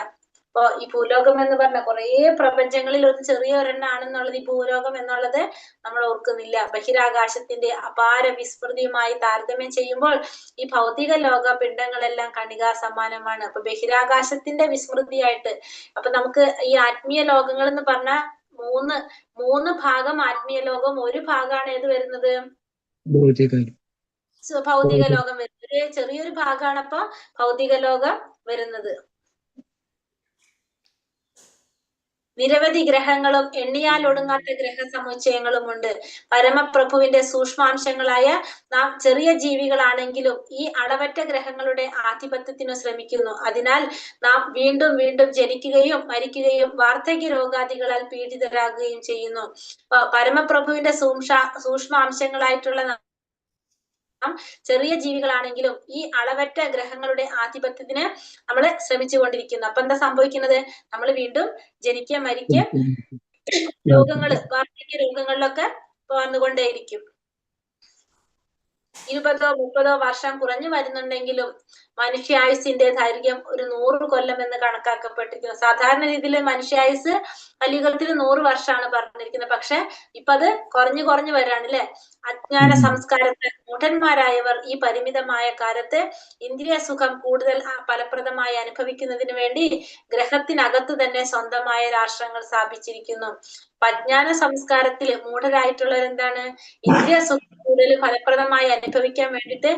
അപ്പൊ ഈ ഭൂലോകം എന്ന് പറഞ്ഞ കുറേ പ്രപഞ്ചങ്ങളിൽ ഒരു ചെറിയ ഒരെണ്ണാണെന്നുള്ളത് ഈ ഭൂലോകം എന്നുള്ളത് നമ്മൾ ഓർക്കുന്നില്ല. ബഹിരാകാശത്തിന്റെ അപാര വിസ്മൃതിയുമായി താരതമ്യം ചെയ്യുമ്പോൾ ഈ ഭൗതിക ലോക പിണ്ഡങ്ങളെല്ലാം കണികാ സമാനമാണ്. അപ്പൊ ബഹിരാകാശത്തിന്റെ വിസ്മൃതിയായിട്ട് അപ്പൊ നമുക്ക് ഈ ആത്മീയ ലോകങ്ങൾ എന്ന് പറഞ്ഞ മൂന്ന് ഭാഗം ആത്മീയ ലോകം, ഒരു ഭാഗമാണ് ഏത് വരുന്നത്, ഭൗതിക ലോകം വരുന്നത്. ചെറിയൊരു ഭാഗമാണ് അപ്പൊ ഭൗതിക ലോകം വരുന്നത്. നിരവധി ഗ്രഹങ്ങളും എണ്ണിയാൽ ഒടുങ്ങാത്ത ഗ്രഹ സമുച്ചയങ്ങളും ഉണ്ട്. പരമപ്രഭുവിന്റെ സൂക്ഷ്മാംശങ്ങളായ നാം ചെറിയ ജീവികളാണെങ്കിലും ഈ അളവറ്റ ഗ്രഹങ്ങളുടെ ആധിപത്യത്തിനു ശ്രമിക്കുന്നു. അതിനാൽ നാം വീണ്ടും വീണ്ടും ജനിക്കുകയും മരിക്കുകയും വാർദ്ധക്യ രോഗാദികളാൽ പീഡിതരാകുകയും ചെയ്യുന്നു. പരമപ്രഭുവിന്റെ സൂക്ഷ്മാംശങ്ങളായിട്ടുള്ള ചെറിയ ജീവികളാണെങ്കിലും ഈ അളവറ്റ ഗ്രഹങ്ങളുടെ ആധിപത്യത്തിന് നമ്മൾ ശ്രമിച്ചുകൊണ്ടിരിക്കുന്നു. അപ്പൊ എന്താ സംഭവിക്കുന്നത്, നമ്മൾ വീണ്ടും ജനിക്കുക മരിക്കുക രോഗങ്ങള് വാർദ്ധക്യ രോഗങ്ങളിലൊക്കെ വന്നുകൊണ്ടേയിരിക്കും. 20-30 വർഷം കുറഞ്ഞു വരുന്നുണ്ടെങ്കിലും മനുഷ്യായുസിന്റെ ദൈർഘ്യം ഒരു 100 കൊല്ലം എന്ന് കണക്കാക്കപ്പെട്ടിരിക്കുന്നു. സാധാരണ രീതിയിൽ മനുഷ്യായുസ് കലിയുഗത്തിൽ 100 വർഷമാണ് പറഞ്ഞിരിക്കുന്നത്. പക്ഷെ ഇപ്പൊ അത് കുറഞ്ഞു വരാണ് അല്ലെ. അജ്ഞാന സംസ്കാരത്തിൽ മൂഢന്മാരായവർ ഈ പരിമിതമായ കാലത്ത് ഇന്ദ്രിയ സുഖം കൂടുതൽ ഫലപ്രദമായി അനുഭവിക്കുന്നതിന് വേണ്ടി ഗ്രഹത്തിനകത്ത് തന്നെ സ്വന്തമായ രാഷ്ട്രങ്ങൾ സ്ഥാപിച്ചിരിക്കുന്നു. അജ്ഞാന സംസ്കാരത്തിൽ മൂഢരായിട്ടുള്ളവർ എന്താണ്, ഇന്ദ്രിയ സുഖം കൂടുതൽ ഫലപ്രദമായി അനുഭവിക്കാൻ വേണ്ടിയിട്ട്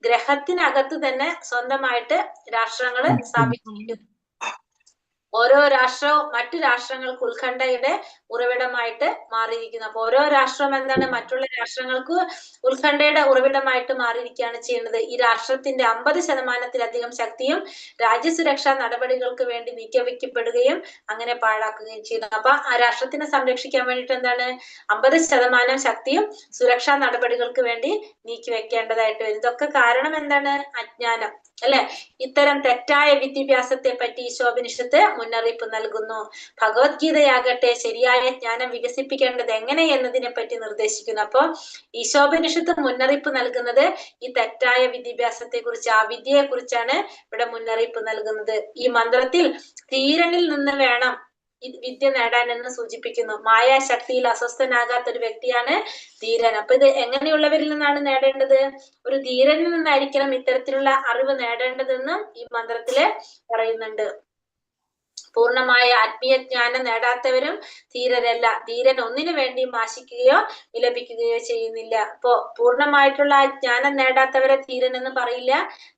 ഗ്രഹത്തിനകത്ത് തന്നെ സ്വന്തമായിട്ട് രാഷ്ട്രങ്ങൾ സ്ഥാപിച്ചിരിക്കുന്നു. ഓരോ രാഷ്ട്രവും മറ്റു രാഷ്ട്രങ്ങൾക്ക് ഉത്കണ്ഠയുടെ ഉറവിടമായിട്ട് മാറിയിരിക്കുന്നു. അപ്പൊ ഓരോ രാഷ്ട്രം എന്താണ്, മറ്റുള്ള രാഷ്ട്രങ്ങൾക്ക് ഉത്കണ്ഠയുടെ ഉറവിടമായിട്ട് മാറിയിരിക്കുകയാണ് ചെയ്യുന്നത്. ഈ രാഷ്ട്രത്തിന്റെ 50%-ലധികം ശക്തിയും രാജ്യസുരക്ഷാ നടപടികൾക്ക് വേണ്ടി നീക്കിവെക്കപ്പെടുകയും അങ്ങനെ പാഴാക്കുകയും ചെയ്യുന്നു. അപ്പൊ ആ രാഷ്ട്രത്തിനെ സംരക്ഷിക്കാൻ വേണ്ടിയിട്ട് എന്താണ്, 50% ശക്തിയും സുരക്ഷാ നടപടികൾക്ക് വേണ്ടി നീക്കിവെക്കേണ്ടതായിട്ട് വരും. ഇതൊക്കെ കാരണം എന്താണ്, അജ്ഞാനം അല്ലെ. ഇത്തരം തെറ്റായ വിദ്യാഭ്യാസത്തെ പറ്റി ഈശോപനിഷത്ത് മുന്നറിയിപ്പ് നൽകുന്നു. ഭഗവത്ഗീതയാകട്ടെ ശരിയായ ജ്ഞാനം വികസിപ്പിക്കേണ്ടത് എങ്ങനെ എന്നതിനെ പറ്റി നിർദ്ദേശിക്കുന്നു. അപ്പൊ ഈശോപനിഷത്ത് മുന്നറിയിപ്പ് നൽകുന്നത് ഈ തെറ്റായ വിദ്യാഭ്യാസത്തെ കുറിച്ച്, ആ വിദ്യയെ കുറിച്ചാണ് ഇവിടെ മുന്നറിയിപ്പ് നൽകുന്നത്. ഈ മന്ത്രത്തിൽ ധീരനിൽ നിന്ന് വേണം ഈ വിദ്യ നേടാൻ എന്ന് സൂചിപ്പിക്കുന്നു. മായാശക്തിയിൽ അസ്വസ്ഥനാകാത്ത ഒരു വ്യക്തിയാണ് ധീരൻ. അപ്പൊ ഇത് എങ്ങനെയുള്ളവരിൽ നിന്നാണ് നേടേണ്ടത്, ഒരു ധീരനിൽ നിന്നായിരിക്കണം ഇത്തരത്തിലുള്ള അറിവ് നേടേണ്ടതെന്നും ഈ മന്ത്രത്തില് പറയുന്നുണ്ട്. പൂർണ്ണമായ ആത്മീയ ജ്ഞാനം നേടാത്തവരും ധീരരല്ല. ധീരൻ ഒന്നിനു വേണ്ടിയും ആശിക്കുകയോ വിലപിക്കുകയോ ചെയ്യുന്നില്ല. അപ്പോ പൂർണ്ണമായിട്ടുള്ള ജ്ഞാനം നേടാത്തവരെ ധീരൻ എന്ന് പറയില്ല.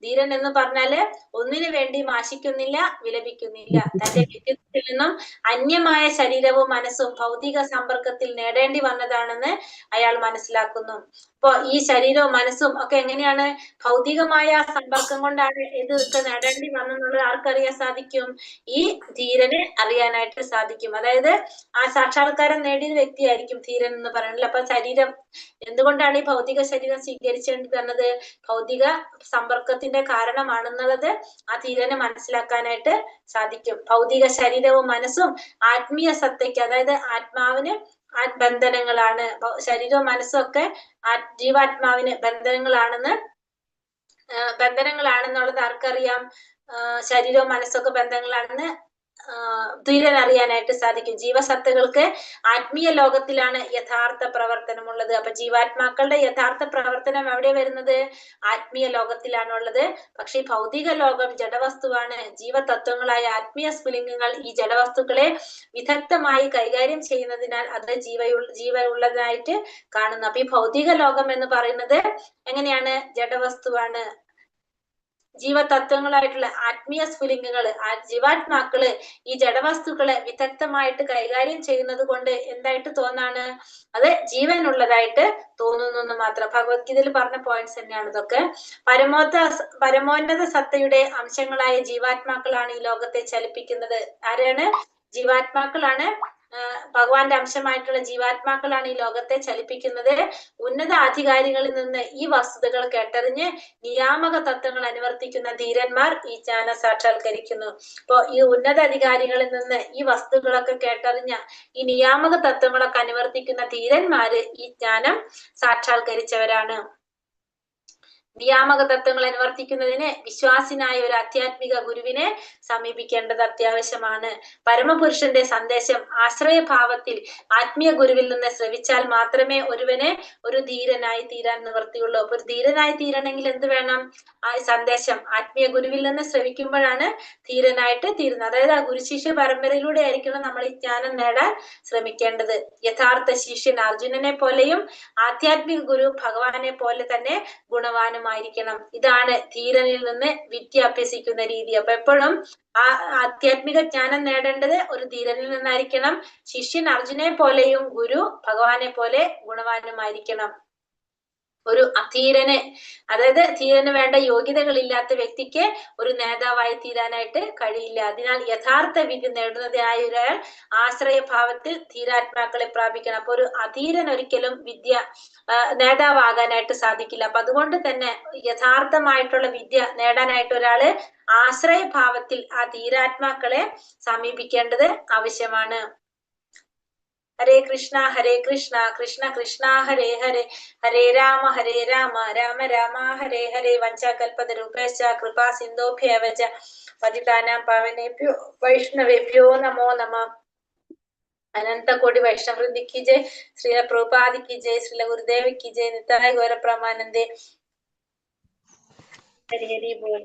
ധീരൻ എന്ന് പറഞ്ഞാല് ഒന്നിനു വേണ്ടിയും ആശിക്കുന്നില്ല, വിലപിക്കുന്നില്ല. തന്റെ വ്യക്തിത്വത്തിൽ നിന്നും അന്യമായ ശരീരവും മനസ്സും ഭൗതിക സമ്പർക്കത്തിൽ നേടേണ്ടി വന്നതാണെന്ന് അയാൾ മനസ്സിലാക്കുന്നു. അപ്പൊ ഈ ശരീരവും മനസ്സും ഒക്കെ എങ്ങനെയാണ്, ഭൗതികമായ സമ്പർക്കം കൊണ്ടാണ് ഇതൊക്കെ നേടേണ്ടി വന്നെന്നുള്ളത് ആർക്കറിയാൻ സാധിക്കും, ഈ ധീരന് അറിയാനായിട്ട് സാധിക്കും. അതായത് ആ സാക്ഷാത്കാരം നേടിയ വ്യക്തിയായിരിക്കും ധീരൻ എന്ന് പറയുന്നത്. അപ്പൊ ശരീരം എന്തുകൊണ്ടാണ് ഈ ഭൗതിക ശരീരം സ്വീകരിച്ചേണ്ടി വന്നത്, ഭൗതിക സമ്പർക്കത്തിന്റെ കാരണമാണെന്നുള്ളത് ആ ധീരന് മനസ്സിലാക്കാനായിട്ട് സാധിക്കും. ഭൗതിക ശരീരവും മനസ്സും ആത്മീയ സത്തയ്ക്ക്, അതായത് ആത്മാവിന് ബന്ധനങ്ങളാണ്. ശരീരവും മനസ്സും ഒക്കെ ജീവാത്മാവിന് ബന്ധനങ്ങളാണെന്നുള്ളത് ആർക്കറിയാം, ശരീരവും മനസ്സൊക്കെ ബന്ധങ്ങളാണെന്ന് ധീരൻ അറിയാനായിട്ട് സാധിക്കും. ജീവസത്തകൾക്ക് ആത്മീയ ലോകത്തിലാണ് യഥാർത്ഥ പ്രവർത്തനമുള്ളത്. അപ്പൊ ജീവാത്മാക്കളുടെ യഥാർത്ഥ പ്രവർത്തനം എവിടെ വരുന്നത്, ആത്മീയ ലോകത്തിലാണുള്ളത്. പക്ഷെ ഈ ഭൗതിക ലോകം ജഡവസ്തുവാണ്. ജീവതത്വങ്ങളായ ആത്മീയ സ്ഫുലിംഗങ്ങൾ ഈ ജഡവസ്തുക്കളെ വിദഗ്ധമായി കൈകാര്യം ചെയ്യുന്നതിനാൽ അത് ജീവനുള്ളതായിട്ട് കാണുന്നു. അപ്പൊ ഈ ഭൗതിക ലോകം എന്ന് പറയുന്നത് എങ്ങനെയാണ്, ജഡവസ്തുവാണ്. ജീവതത്വങ്ങളായിട്ടുള്ള ആത്മീയ സ്ഫുലിംഗങ്ങള്, ജീവാത്മാക്കള് ഈ ജഡവസ്തുക്കളെ വിദഗ്ധമായിട്ട് കൈകാര്യം ചെയ്യുന്നത് കൊണ്ട് എന്തായിട്ട് തോന്നാണ്, അത് ജീവനുള്ളതായിട്ട് തോന്നുന്നു എന്ന് മാത്രം. ഭഗവത്ഗീതയിൽ പറഞ്ഞ പോയിന്റ്സ് തന്നെയാണ് ഇതൊക്കെ. പരമോന്നത സത്തയുടെ അംശങ്ങളായ ജീവാത്മാക്കളാണ് ഈ ലോകത്തെ ചലിപ്പിക്കുന്നത്. ആരാണ്, ജീവാത്മാക്കളാണ്. ഭഗവാന്റെ അംശമായിട്ടുള്ള ജീവാത്മാക്കളാണ് ഈ ലോകത്തെ ചലിപ്പിക്കുന്നത്. ഉന്നത അധികാരികളിൽ നിന്ന് ഈ വസ്തുതകൾ കേട്ടറിഞ്ഞ് നിയാമക തത്വങ്ങൾ അനുവർത്തിക്കുന്ന ധീരന്മാർ ഈ ജ്ഞാനം സാക്ഷാത്കരിക്കുന്നു. അപ്പോ ഈ ഉന്നത അധികാരികളിൽ നിന്ന് ഈ വസ്തുക്കളൊക്കെ കേട്ടറിഞ്ഞ ഈ നിയാമക തത്വങ്ങളൊക്കെ അനുവർത്തിക്കുന്ന ധീരന്മാര് ഈ ജ്ഞാനം സാക്ഷാത്കരിച്ചവരാണ്. നിയാമക തത്വങ്ങൾ അനുവർത്തിക്കുന്നതിന് വിശ്വാസിനായ ഒരു ആധ്യാത്മിക ഗുരുവിനെ സമീപിക്കേണ്ടത് അത്യാവശ്യമാണ്. പരമപുരുഷന്റെ സന്ദേശം ആശ്രയഭാവത്തിൽ ആത്മീയ ഗുരുവിൽ നിന്ന് ശ്രവിച്ചാൽ മാത്രമേ ഒരുവനെ ഒരു ധീരനായി തീരാൻ നിവർത്തിയുള്ളൂ. അപ്പൊ ഒരു ധീരനായി തീരണമെങ്കിൽ എന്ത് വേണം? ആ സന്ദേശം ആത്മീയ ഗുരുവിൽ നിന്ന് ശ്രവിക്കുമ്പോഴാണ് ധീരനായിട്ട് തീരുന്നത്. അതായത് ആ ഗുരുശിഷ്യ പരമ്പരയിലൂടെ ആയിരിക്കണം നമ്മൾ ഈ ജ്ഞാനം നേടാൻ ശ്രമിക്കേണ്ടത്. യഥാർത്ഥ ശിഷ്യൻ അർജുനനെ പോലെയും ആധ്യാത്മിക ഗുരു ഭഗവാനെ പോലെ തന്നെ ഗുണവാനുമായിരിക്കണം. ഇതാണ് ധീരനിൽ നിന്ന് വിദ്യ അഭ്യസിക്കുന്ന രീതി. അപ്പൊ എപ്പോഴും ആ ആധ്യാത്മിക ജ്ഞാനം നേടേണ്ടത് ഒരു ധീരനിൽ നിന്നായിരിക്കണം. ശിഷ്യൻ അർജുനെ പോലെയും ഗുരു ഭഗവാനെ പോലെ ഗുണവാനുമായിരിക്കണം. ഒരു അധീരന്, അതായത് ധീരന് വേണ്ട യോഗ്യതകളില്ലാത്ത വ്യക്തിക്ക് ഒരു നേതാവായി തീരാനായിട്ട് കഴിയില്ല. അതിനാൽ യഥാർത്ഥ വിധി നേടുന്നതിനായി ഒരാൾ ആശ്രയഭാവത്തിൽ ധീരാത്മാക്കളെ പ്രാപിക്കണം. അപ്പൊ ഒരു അധീരൻ ഒരിക്കലും നേതാവാകാനായിട്ട് സാധിക്കില്ല. അപ്പൊ അതുകൊണ്ട് തന്നെ യഥാർത്ഥമായിട്ടുള്ള വിദ്യ നേടാനായിട്ട് ഒരാള് ആശ്രയഭാവത്തിൽ ആ ധീരാത്മാക്കളെ സമീപിക്കേണ്ടത് ആവശ്യമാണ്. ഹരേ കൃഷ്ണ കൃഷ്ണ കൃഷ്ണ ഹരേ ഹരേ, ഹരേ രാമ രാമ രാമ ഹരേ ഹരേ. വഞ്ചാകൽപതരൂപേശ്ച കൃപാ സിന്ധോഭ്യേവ ച പതിതാനാം പാവനേഭ്യോ വൈഷ്ണവേഭ്യോ നമോ നമഃ. अनंत कोटि वैष्णव वृंद की जय, श्रील प्रभुपाद की जय, श्रील गुरुदेव की जय, निताय गौर प्रमानंदे। हरि हरि बोल।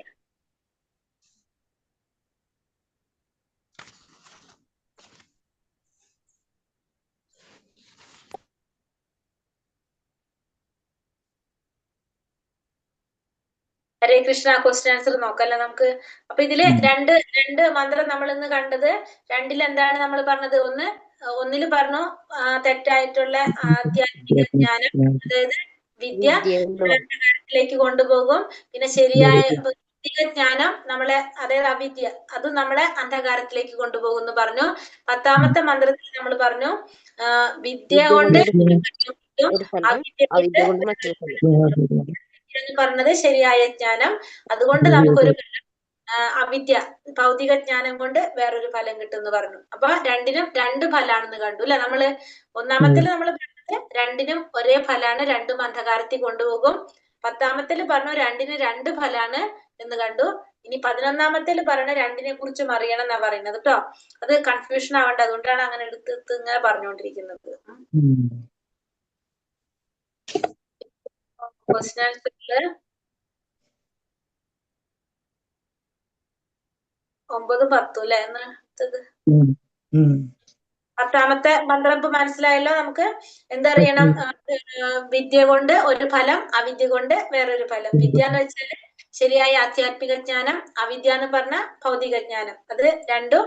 ഹരേ കൃഷ്ണ. ക്വസ്റ്റ്യൻ ആൻസർ നോക്കല്ലേ നമുക്ക്. അപ്പൊ ഇതില് രണ്ട് മന്ത്രം നമ്മൾ ഇന്ന് കണ്ടത്. രണ്ടിൽ എന്താണ് നമ്മൾ പറഞ്ഞത്? ഒന്നിൽ പറഞ്ഞു തെറ്റായിട്ടുള്ള ആധ്യാത്മിക ജ്ഞാനം, അതായത് വിദ്യ കാര്യത്തിലേക്ക് കൊണ്ടുപോകും. പിന്നെ ശരിയായ ഭൗതിക ജ്ഞാനം നമ്മളെ, അതായത് അവിദ്യ, അത് നമ്മളെ അന്ധകാരത്തിലേക്ക് കൊണ്ടുപോകുന്നു പറഞ്ഞു. 10ാമത്തെ മന്ത്രത്തിൽ നമ്മൾ പറഞ്ഞു വിദ്യ കൊണ്ട് എന്ന് പറഞ്ഞത് ശരിയായ ജ്ഞാനം. അതുകൊണ്ട് നമുക്കൊരു അവിദ്യ, ഭൗതിക ജ്ഞാനം കൊണ്ട് വേറൊരു ഫലം കിട്ടും എന്ന് പറഞ്ഞു. അപ്പൊ രണ്ടിനും രണ്ട് ഫലാണെന്ന് കണ്ടു അല്ലെ നമ്മള്. ഒന്നാമത്തിൽ നമ്മൾ പറഞ്ഞത് രണ്ടിനും ഒരേ ഫലാണ്, രണ്ടും അന്ധകാരത്തിൽ കൊണ്ടുപോകും. 10ാമത്തിൽ പറഞ്ഞു രണ്ടിന് രണ്ട് ഫലാണ് എന്ന് കണ്ടു. ഇനി 11ാമത്തിൽ പറഞ്ഞ രണ്ടിനെ കുറിച്ചും അറിയണം എന്നാ പറയുന്നത് കേട്ടോ. അത് കൺഫ്യൂഷൻ ആവണ്ട, അതുകൊണ്ടാണ് അങ്ങനെ എടുത്ത് ഇങ്ങനെ പറഞ്ഞുകൊണ്ടിരിക്കുന്നത്. ക്വസ്റ്റ്യൻ ആൻസറില് 9, 10 അല്ലെ അടുത്തത്. 10ാമത്തെ മന്ത്രം ഇപ്പൊ മനസ്സിലായല്ലോ. നമുക്ക് എന്തറിയണം? വിദ്യ കൊണ്ട് ഒരു ഫലം, അവിദ്യ കൊണ്ട് വേറൊരു ഫലം. വിദ്യ എന്ന് വെച്ചാല് ശരിയായ ആധ്യാത്മിക ജ്ഞാനം, അവിദ്യ എന്ന് പറഞ്ഞ ഭൗതിക ജ്ഞാനം. അത് രണ്ടും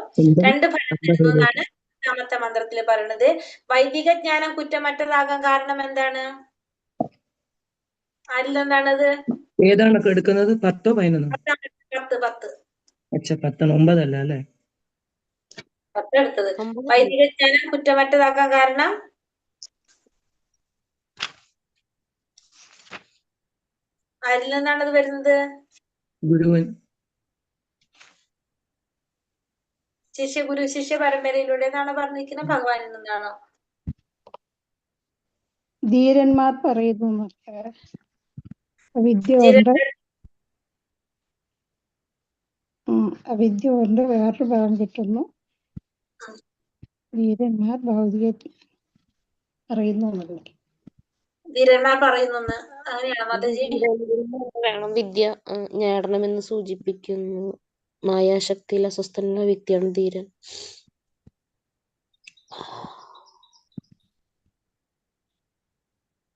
രണ്ട് ഫലം തരുന്നു എന്നാണ് 10ാമത്തെ മന്ത്രത്തിൽ പറയുന്നത്. വൈദിക ജ്ഞാനം കുറ്റമറ്റതാകാൻ കാരണം എന്താണ്? ആരിൽ നിന്നാണത്? ഏതാണ് എടുക്കുന്നത്? 10ഓ 11ഓ? 10. 10 9 അല്ല അല്ലെ? 10 എടുത്തത്. വൈദിക ജ്ഞാനം കുറ്റമറ്റതാക്കാൻ കാരണം ആരിൽ നിന്നാണത് വരുന്നത്? ഗുരുവൻ. ഗുരു ശിഷ്യ പരമ്പരയിലൂടെ എന്നാണ് പറഞ്ഞിരിക്കുന്നത്? ഭഗവാനിൽ നിന്നാണോ? ധീരന്മാർ പറയുന്നു അവിദ്യ കൊണ്ട് അവിദ്യ കൊണ്ട് വേറൊരു ഫലം കിട്ടുന്നു. ധീരന്മാർ ഭൗതിക അറിയുന്നു. ധീരന്മാർ പറയുന്നു അങ്ങനെയാണോ മാതാജി? വേണം വിദ്യ നേടണമെന്ന് സൂചിപ്പിക്കുന്നു. മായാശക്തിയിൽ അസ്വസ്ഥനായ വ്യക്തിയാണ് ധീരൻ.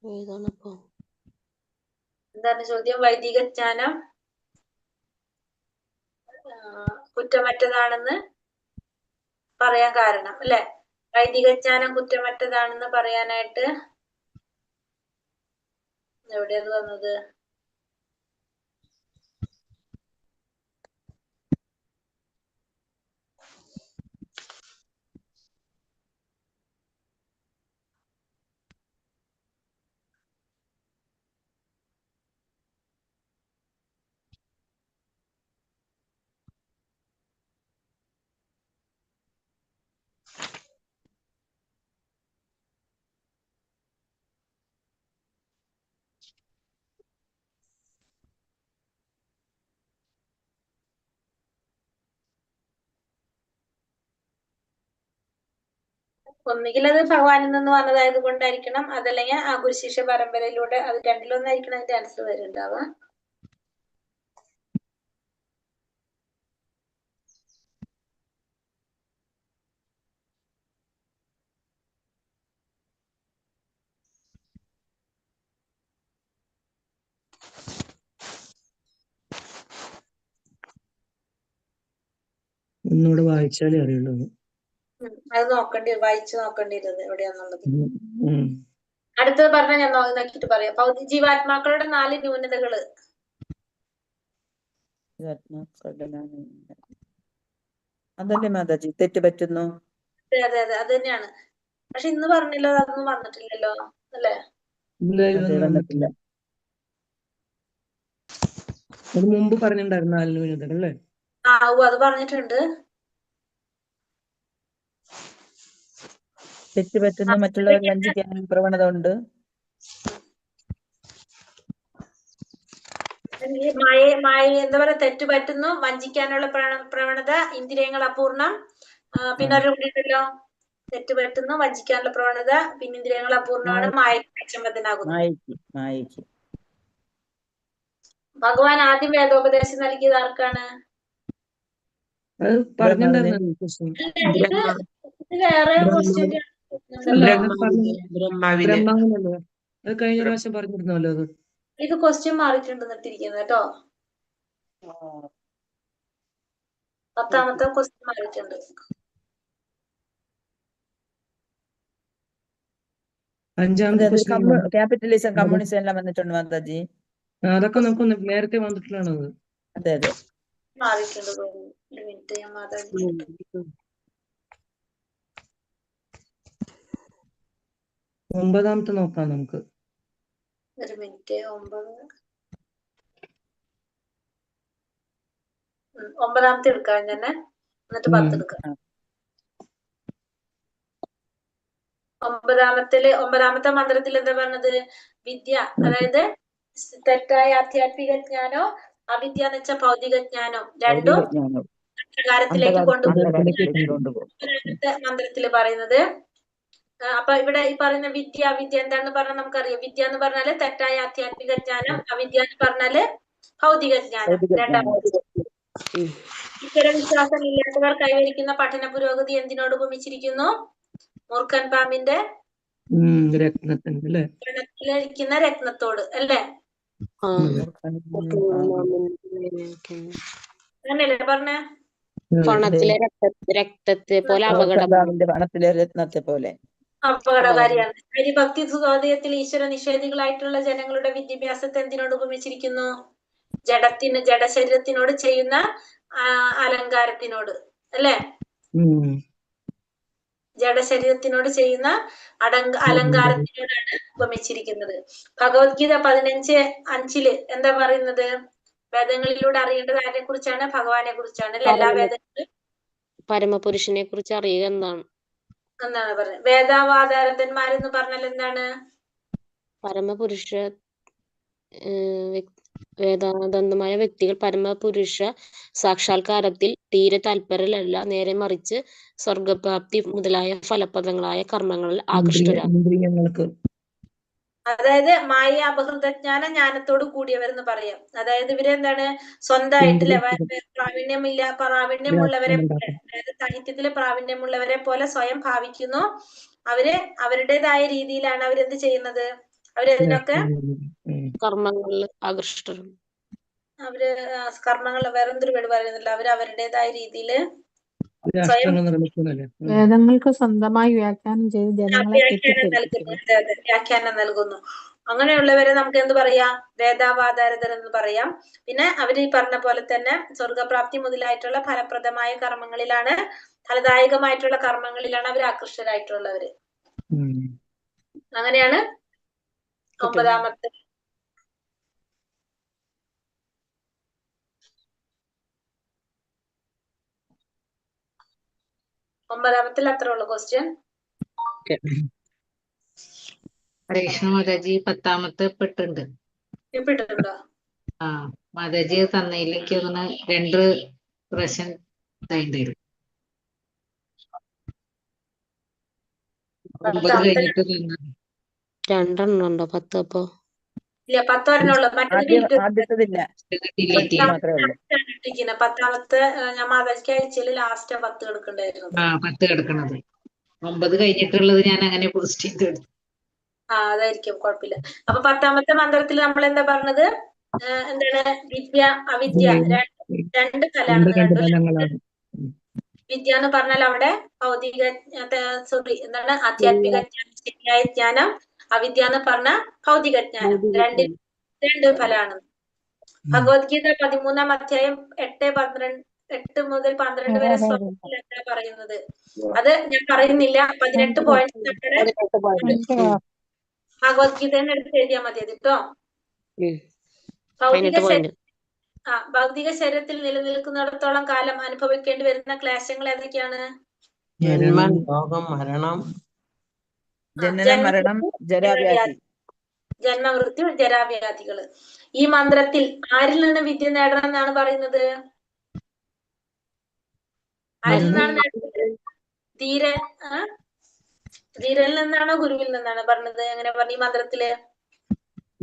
ഏതാണപ്പോ? എന്താണ് ചോദ്യം? വൈദിക ജ്ഞാനം കുറ്റമറ്റതാണെന്ന് പറയാൻ കാരണം അല്ലെ? വൈദിക ജ്ഞാനം കുറ്റമറ്റതാണെന്ന് പറയാനായിട്ട് എവിടെയത് വന്നത്? ഒന്നുകിൽ അത് ഭഗവാനിൽ നിന്ന് വന്നതായത് കൊണ്ടായിരിക്കണം, അതല്ലെങ്കിൽ ആ ഗുരുശിഷ്യ പരമ്പരയിലൂടെ, അത് രണ്ടിലൊന്നായിരിക്കണം അതിന്റെ ആൻസർ വരുന്നുണ്ടാവുക. ഒന്നുകൂടെ വായിച്ചാലേ അറിയുള്ളൂ. അത് വായിച്ചു നോക്കേണ്ടിയിരുന്നത് എവിടെയാന്നുള്ളത്. ഉം. അടുത്തത് പറഞ്ഞ ഞാൻ നോക്കിയിട്ട് പറയാം. ഭൗതിക ജീവാത്മാക്കളുടെ 4 ന്യൂനതകള്. അതല്ലേ മാതാജി തെറ്റ് പറ്റുന്നു? അതെ അത് തന്നെയാണ്. പക്ഷെ ഇന്ന് പറഞ്ഞല്ലോ, അതൊന്നും വന്നിട്ടില്ലല്ലോ അല്ലേ? അതെ, വന്നിട്ടില്ല. അത് മുമ്പ് പറഞ്ഞിട്ടുണ്ടായിരുന്നു 4 ന്യൂനതകൾ അല്ലേ? അത് പറഞ്ഞിട്ടുണ്ട്. തെറ്റ് പറ്റുന്നു, മറ്റുള്ളവർ വഞ്ചിക്കാൻ പ്രവണത ഉണ്ട്. മായ എന്താ പറയാ, തെറ്റ് പറ്റുന്നു, വഞ്ചിക്കാനുള്ള പ്രവണത, ഇന്ദ്രിയങ്ങൾ അപൂർണം. പിന്നെ ഒരു കൂടിയിട്ടല്ലോ, തെറ്റ് പറ്റുന്നു, വഞ്ചിക്കാനുള്ള പ്രവണത, പിന്നെ ഇന്ദ്രിയങ്ങൾ അപൂർണമാണ്, മായയ്ക്ക് അക്ഷമതനാകുന്നു. മായയ്ക്ക് ഭഗവാൻ ആദ്യം വേദോപദേശം നൽകിയത് ആർക്കാണ്? അത് പറഞ്ഞിട്ടുണ്ടായിരുന്നു. ഇത് വേറെ ക്വസ്റ്റ്യൻ ബ്രഹ്മാവിനല്ലേ? അത് കഴിഞ്ഞ പ്രാവശ്യം പറഞ്ഞിരുന്നല്ലോ. അത് ഇത് ക്വസ്റ്റ്യൻ മാറിയിട്ടുണ്ട് നിർത്തിയിരിക്കുന്നത് കേട്ടോ. 10ാമത്തെ ക്വസ്റ്റ്യൻ മാറിയിട്ടുണ്ട്. ക്യാപിറ്റലിസം, കമ്മ്യൂണിസം എല്ലാം വന്നിട്ടുണ്ട് മാതാജി. അതൊക്കെ നമുക്ക് നേരത്തെ വന്നിട്ടുള്ളതാണ്. അതെ മാറിയിട്ടുണ്ട്. ഒരു മിനിറ്റ്, ഞാൻ മാതാജി 9ാമത്തെ നോക്കാം നമുക്ക്. ഒരു മിനിറ്റ്. 9ാമത്തെ എടുക്കാം തന്നെ, എന്നിട്ട് 10 എടുക്കാം. 9ാമത്തെ മന്ത്രത്തിൽ എന്താ പറഞ്ഞത്? വിദ്യ, അതായത് തെറ്റായ ആധ്യാത്മിക ജ്ഞാനോ അവിദ്യ എന്ന് വെച്ച ഭൗതിക ജ്ഞാനം, രണ്ടും അന്ധകാരത്തിലേക്ക് കൊണ്ടുപോകും. മന്ത്രത്തില് പറയുന്നത്. അപ്പൊ ഇവിടെ ഈ പറയുന്ന വിദ്യ എന്താണെന്ന് പറഞ്ഞാൽ നമുക്കറിയാം. വിദ്യ എന്ന് പറഞ്ഞാല് തെറ്റായ ആധ്യാത്മിക ജ്ഞാനം, അവിദ്യ എന്ന് പറഞ്ഞാല് ഭൗതിക ജ്ഞാനം. രണ്ടാമത്, ഈശ്വരവിശ്വാസം ഇല്ലാത്തവർ കൈവരിക്കുന്ന പഠന പുരോഗതി എന്തിനോട് ഉപമിച്ചിരിക്കുന്നു? മൂർഖൻ പാമ്പിന്റെ രത്നത്തിലിരിക്കുന്ന രത്നത്തോട് അല്ലേ? അങ്ങനെയല്ലേ പറഞ്ഞേ? പണത്തിലെ രക്തത്തെ പോലെ രത്നത്തെ പോലെ അപകടകാരിയാണ്. ഹരിഭക്തി ഹൃദയത്തിൽ ഈശ്വര നിഷേധികളായിട്ടുള്ള ജനങ്ങളുടെ വിദ്യാഭ്യാസത്തെ എന്തിനോട് ഉപമിച്ചിരിക്കുന്നു? ജഡശരീരത്തിനോട് ചെയ്യുന്ന അലങ്കാരത്തിനോട് അല്ലേ? ജഡശരീരത്തിനോട് ചെയ്യുന്ന അലങ്കാരത്തിനോടാണ് ഉപമിച്ചിരിക്കുന്നത്. ഭഗവത്ഗീത 15:5 എന്താ പറയുന്നത്? വേദങ്ങളിലൂടെ അറിയേണ്ടത് ആരെ കുറിച്ചാണ്? ഭഗവാനെ കുറിച്ചാണ് അല്ലെ? എല്ലാ വേദങ്ങളും പരമപുരുഷനെ കുറിച്ച് അറിയുക എന്നാണ് പറയുന്നത്. വേദാവാദാരന്മാരെന്ന് പറഞ്ഞാൽ എന്താണ്? പരമപുരുഷ വേദാന്തമായ വ്യക്തികൾ പരമപുരുഷ സാക്ഷാത്കാരത്തിൽ തീരെ തൽപരരല്ല, നേരെ മറിച്ച് സ്വർഗപ്രാപ്തി മുതലായ ഫലപ്രദങ്ങളായ കർമ്മങ്ങളിൽ ആകൃഷ്ടരാണ്. അതായത് മായ അപഹൃതജ്ഞാന ജ്ഞാനത്തോട് കൂടിയവരെന്ന് പറയാം. അതായത് ഇവരെന്താണ്? സ്വന്തമായിട്ടില്ല പ്രാവീണ്യമുള്ളവരെ പോലെ, അതായത് സാഹിത്യത്തില് പ്രാവീണ്യമുള്ളവരെ പോലെ സ്വയം ഭാവിക്കുന്നു. അവര് അവരുടേതായ രീതിയിലാണ് അവരെന്ത് ചെയ്യുന്നത്? അവരതിനൊക്കെ കർമ്മങ്ങളിൽ ആകൃഷ്ടരാണ്. അവര് കർമ്മങ്ങൾ വേറെന്തൊരു പേര് പറയുന്നില്ല. അവര് അവരുടേതായ രീതിയില് വേദങ്ങൾക്ക് സ്വന്തമായി വ്യാഖ്യാനം ചെയ്ത് ജനങ്ങളെ വ്യാഖ്യാനം നൽകുന്നു. അങ്ങനെയുള്ളവരെ നമുക്ക് എന്ത് പറയാം? വേദാവാദാരതർ എന്ന് പറയാം. പിന്നെ അവര് ഈ പറഞ്ഞ പോലെ തന്നെ സ്വർഗപ്രാപ്തി മുതലായിട്ടുള്ള ഫലപ്രദമായ കർമ്മങ്ങളിലാണ്, ഫലദായകമായിട്ടുള്ള കർമ്മങ്ങളിലാണ് അവർ ആകൃഷ്ടരായിട്ടുള്ളവര്. അങ്ങനെയാണ് 9ാമത്തെ. ഒമ്പതാമത്തിൽ അത്ര ഉള്ളു ക്വസ്റ്റ്യൻ. ഹരേ കൃഷ്ണ മാതാജി, 10ാമത്തെ പെട്ടുണ്ട്. ഇപ്പിട്ടുണ്ടോ? മാതാജി തന്നതിലേക്ക് ഒന്ന് 2 പ്രാവശ്യം ഇതായിട്ടുണ്ടായിരുന്നു. 9 പത്താമത്തെ കഴിഞ്ഞിട്ട് തന്നത്. 2 ഉണ്ടോ 10 അപ്പൊ? ഇല്ല, 10 ഒരെണ്ണുള്ളൂ. മറ്റേത് ഡിലീറ്റ് ആദ്യത്തതില്ല, ഡിലീറ്റ് ചെയ്യും. മാത്രമേ ഉള്ളൂ. ഇട്ടിരിക്കുന്നത്. 10ാമത്തെ ഞാൻ മാതാജിക്ക് അയച്ചതിൽ ലാസ്റ്റ് 10 കിടക്കണ്ടായിരുന്നത്. 10 കിടക്കണത്. 9 കഴിഞ്ഞിട്ടുള്ളത് ഞാൻ അങ്ങനെ പോസ്റ്റ് ചെയ്തെടുത്തു. അതായിരിക്കും, കുഴപ്പമില്ല. അപ്പൊ 10ാമത്തെ മന്ത്രത്തിൽ നമ്മൾ എന്താ പറഞ്ഞത്? എന്താണ്? വിദ്യ അവിദ്യ രണ്ട് ഫലമാണ്. രണ്ട് ഫലങ്ങളാണ്. വിദ്യ എന്ന് പറഞ്ഞാൽ അവിടെ ഭൗതിക എന്താണ് ആധ്യാത്മിക ജ്ഞാനം, ശരിയായ ജ്ഞാനം. അവിദ്യ എന്ന് പറഞ്ഞ ഭൗതിക ജ്ഞാനം. രണ്ട് ഫലമാണ്. ഭഗവത്ഗീത 13ാം അധ്യായം 8 മുതൽ 12 വരെ ശ്ലോകത്തിൽ എന്താ പറയുന്നത്? അത് ഞാൻ പറയുന്നില്ല. 18 പോയിന്റ്സ് നമ്മുടെ ഭഗവത്ഗീതയിൽ എടുത്ത് എഴുതിയാൽ മതി അത് കേട്ടോ. ഭൗതിക ശരീരത്തിൽ നിലനിൽക്കുന്നിടത്തോളം കാലം അനുഭവിക്കേണ്ടി വരുന്ന ക്ലേശങ്ങൾ ഏതൊക്കെയാണ്? ജനനം, രോഗം, മരണം, ജനനം, മരണം, ജരാവ്യാധി. ജന്മമൃത്യു, ജരാവ്യാധികള്. ഈ മന്ത്രത്തിൽ ആരിൽ നിന്ന് വിദ്യ നേടണം എന്നാണ് പറയുന്നത്? ആരിൽ നിന്നാണ് നേടുന്നത്? ധീരനിൽ നിന്നാണോ ഗുരുവിൽ നിന്നാണോ പറഞ്ഞത്? എങ്ങനെ പറഞ്ഞു ഈ മന്ത്രത്തില്?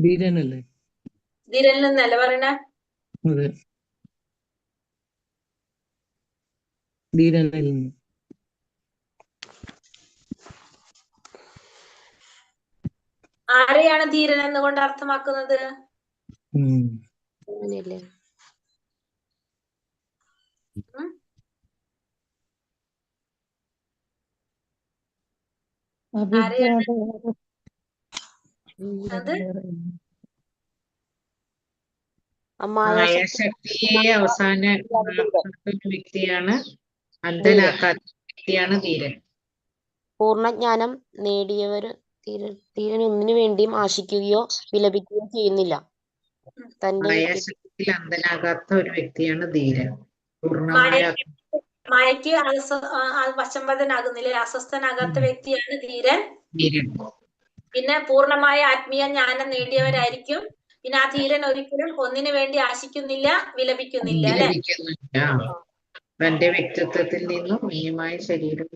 ധീരനല്ലേ? ധീരനിൽ നിന്നല്ലേ പറയണേ? അതെ, ധീരനിൽ നിന്ന്. ആരെയാണ് ധീരൻ എന്നുകൊണ്ട് അർത്ഥമാക്കുന്നത്? അങ്ങനെയല്ലേ? അത് മായാശക്തിയെ അവസാന വ്യക്തിയാണ്, അന്ധനാക്കാത്ത വ്യക്തിയാണ് ധീരൻ. പൂർണ്ണജ്ഞാനം നേടിയവര് ധീരൻ ഒന്നിനു വേണ്ടിയും ആശിക്കുകയോ വിലപിക്കുകയോ ചെയ്യുന്നില്ല. മായാശക്തിയിൽ അന്ധനാകാത്ത ഒരു വ്യക്തിയാണ് ധീരൻ. പൂർണ്ണമായ മായയ്ക്ക് വശംവദനാകുന്നില്ല, അസ്വസ്ഥനാകാത്ത വ്യക്തിയാണ് ധീരൻ. പിന്നെ പൂർണ്ണമായ ആത്മീയ ജ്ഞാനം നേടിയവരായിരിക്കും. പിന്നെ ആ ധീരൻ ഒരിക്കലും ഒന്നിനു വേണ്ടി ആശിക്കുന്നില്ല, വിലപിക്കുന്നില്ല അല്ലെ? തന്റെ വ്യക്തിത്വത്തിൽ നിന്നും മീയമായ ശരീരം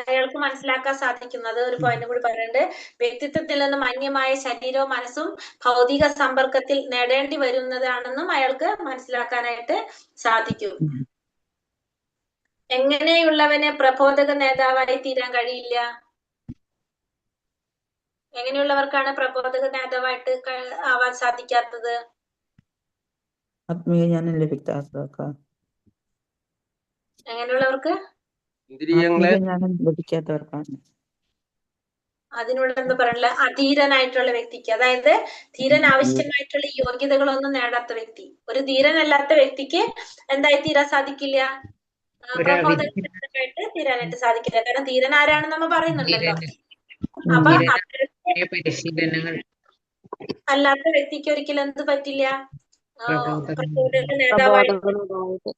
അയാൾക്ക് മനസ്സിലാക്കാൻ സാധിക്കുന്നത്. ഒരു പോയിന്റ് കൂടി പറയുന്നുണ്ട്. വ്യക്തിത്വത്തിൽ നിന്നും അന്യമായ ശരീരവും മനസ്സും ഭൗതിക സമ്പർക്കത്തിൽ നേടേണ്ടി വരുന്നതാണെന്നും അയാൾക്ക് മനസ്സിലാക്കാനായിട്ട് സാധിക്കും. എങ്ങനെയുള്ളവന് പ്രബോധക നേതാവായി തീരാൻ കഴിയില്ല? എങ്ങനെയുള്ളവർക്കാണ് പ്രബോധക നേതാവായിട്ട് ആവാൻ സാധിക്കാത്തത്? ആത്മീയ ജ്ഞാനം ലഭിക്കാത്തവർക്ക്. എങ്ങനെയുള്ളവർക്ക്? ആത്മീയ ജ്ഞാനം ലഭിക്കാത്തവർക്കാണ്. അതിനുള്ള എന്താ പറയണില്ല, അധീരനായിട്ടുള്ള വ്യക്തിക്ക്, അതായത് ധീരൻ ആവശ്യമായിട്ടുള്ള യോഗ്യതകളൊന്നും നേടാത്ത വ്യക്തി. ഒരു ധീരനല്ലാത്ത വ്യക്തിക്ക് എന്തായി തീരാൻ സാധിക്കില്ല? പ്രബോധകനായിട്ട് തീരാനായിട്ട് സാധിക്കില്ല. കാരണം ധീരൻ ആരാണെന്ന് നമ്മൾ പറയുന്നുണ്ടല്ലോ. അപ്പൊ പരിശീലനങ്ങൾ അല്ലാത്ത വ്യക്തിക്ക് ഒരിക്കലും എന്ത് പറ്റില്ല? പ്രബോധക നേതാവായിട്ട്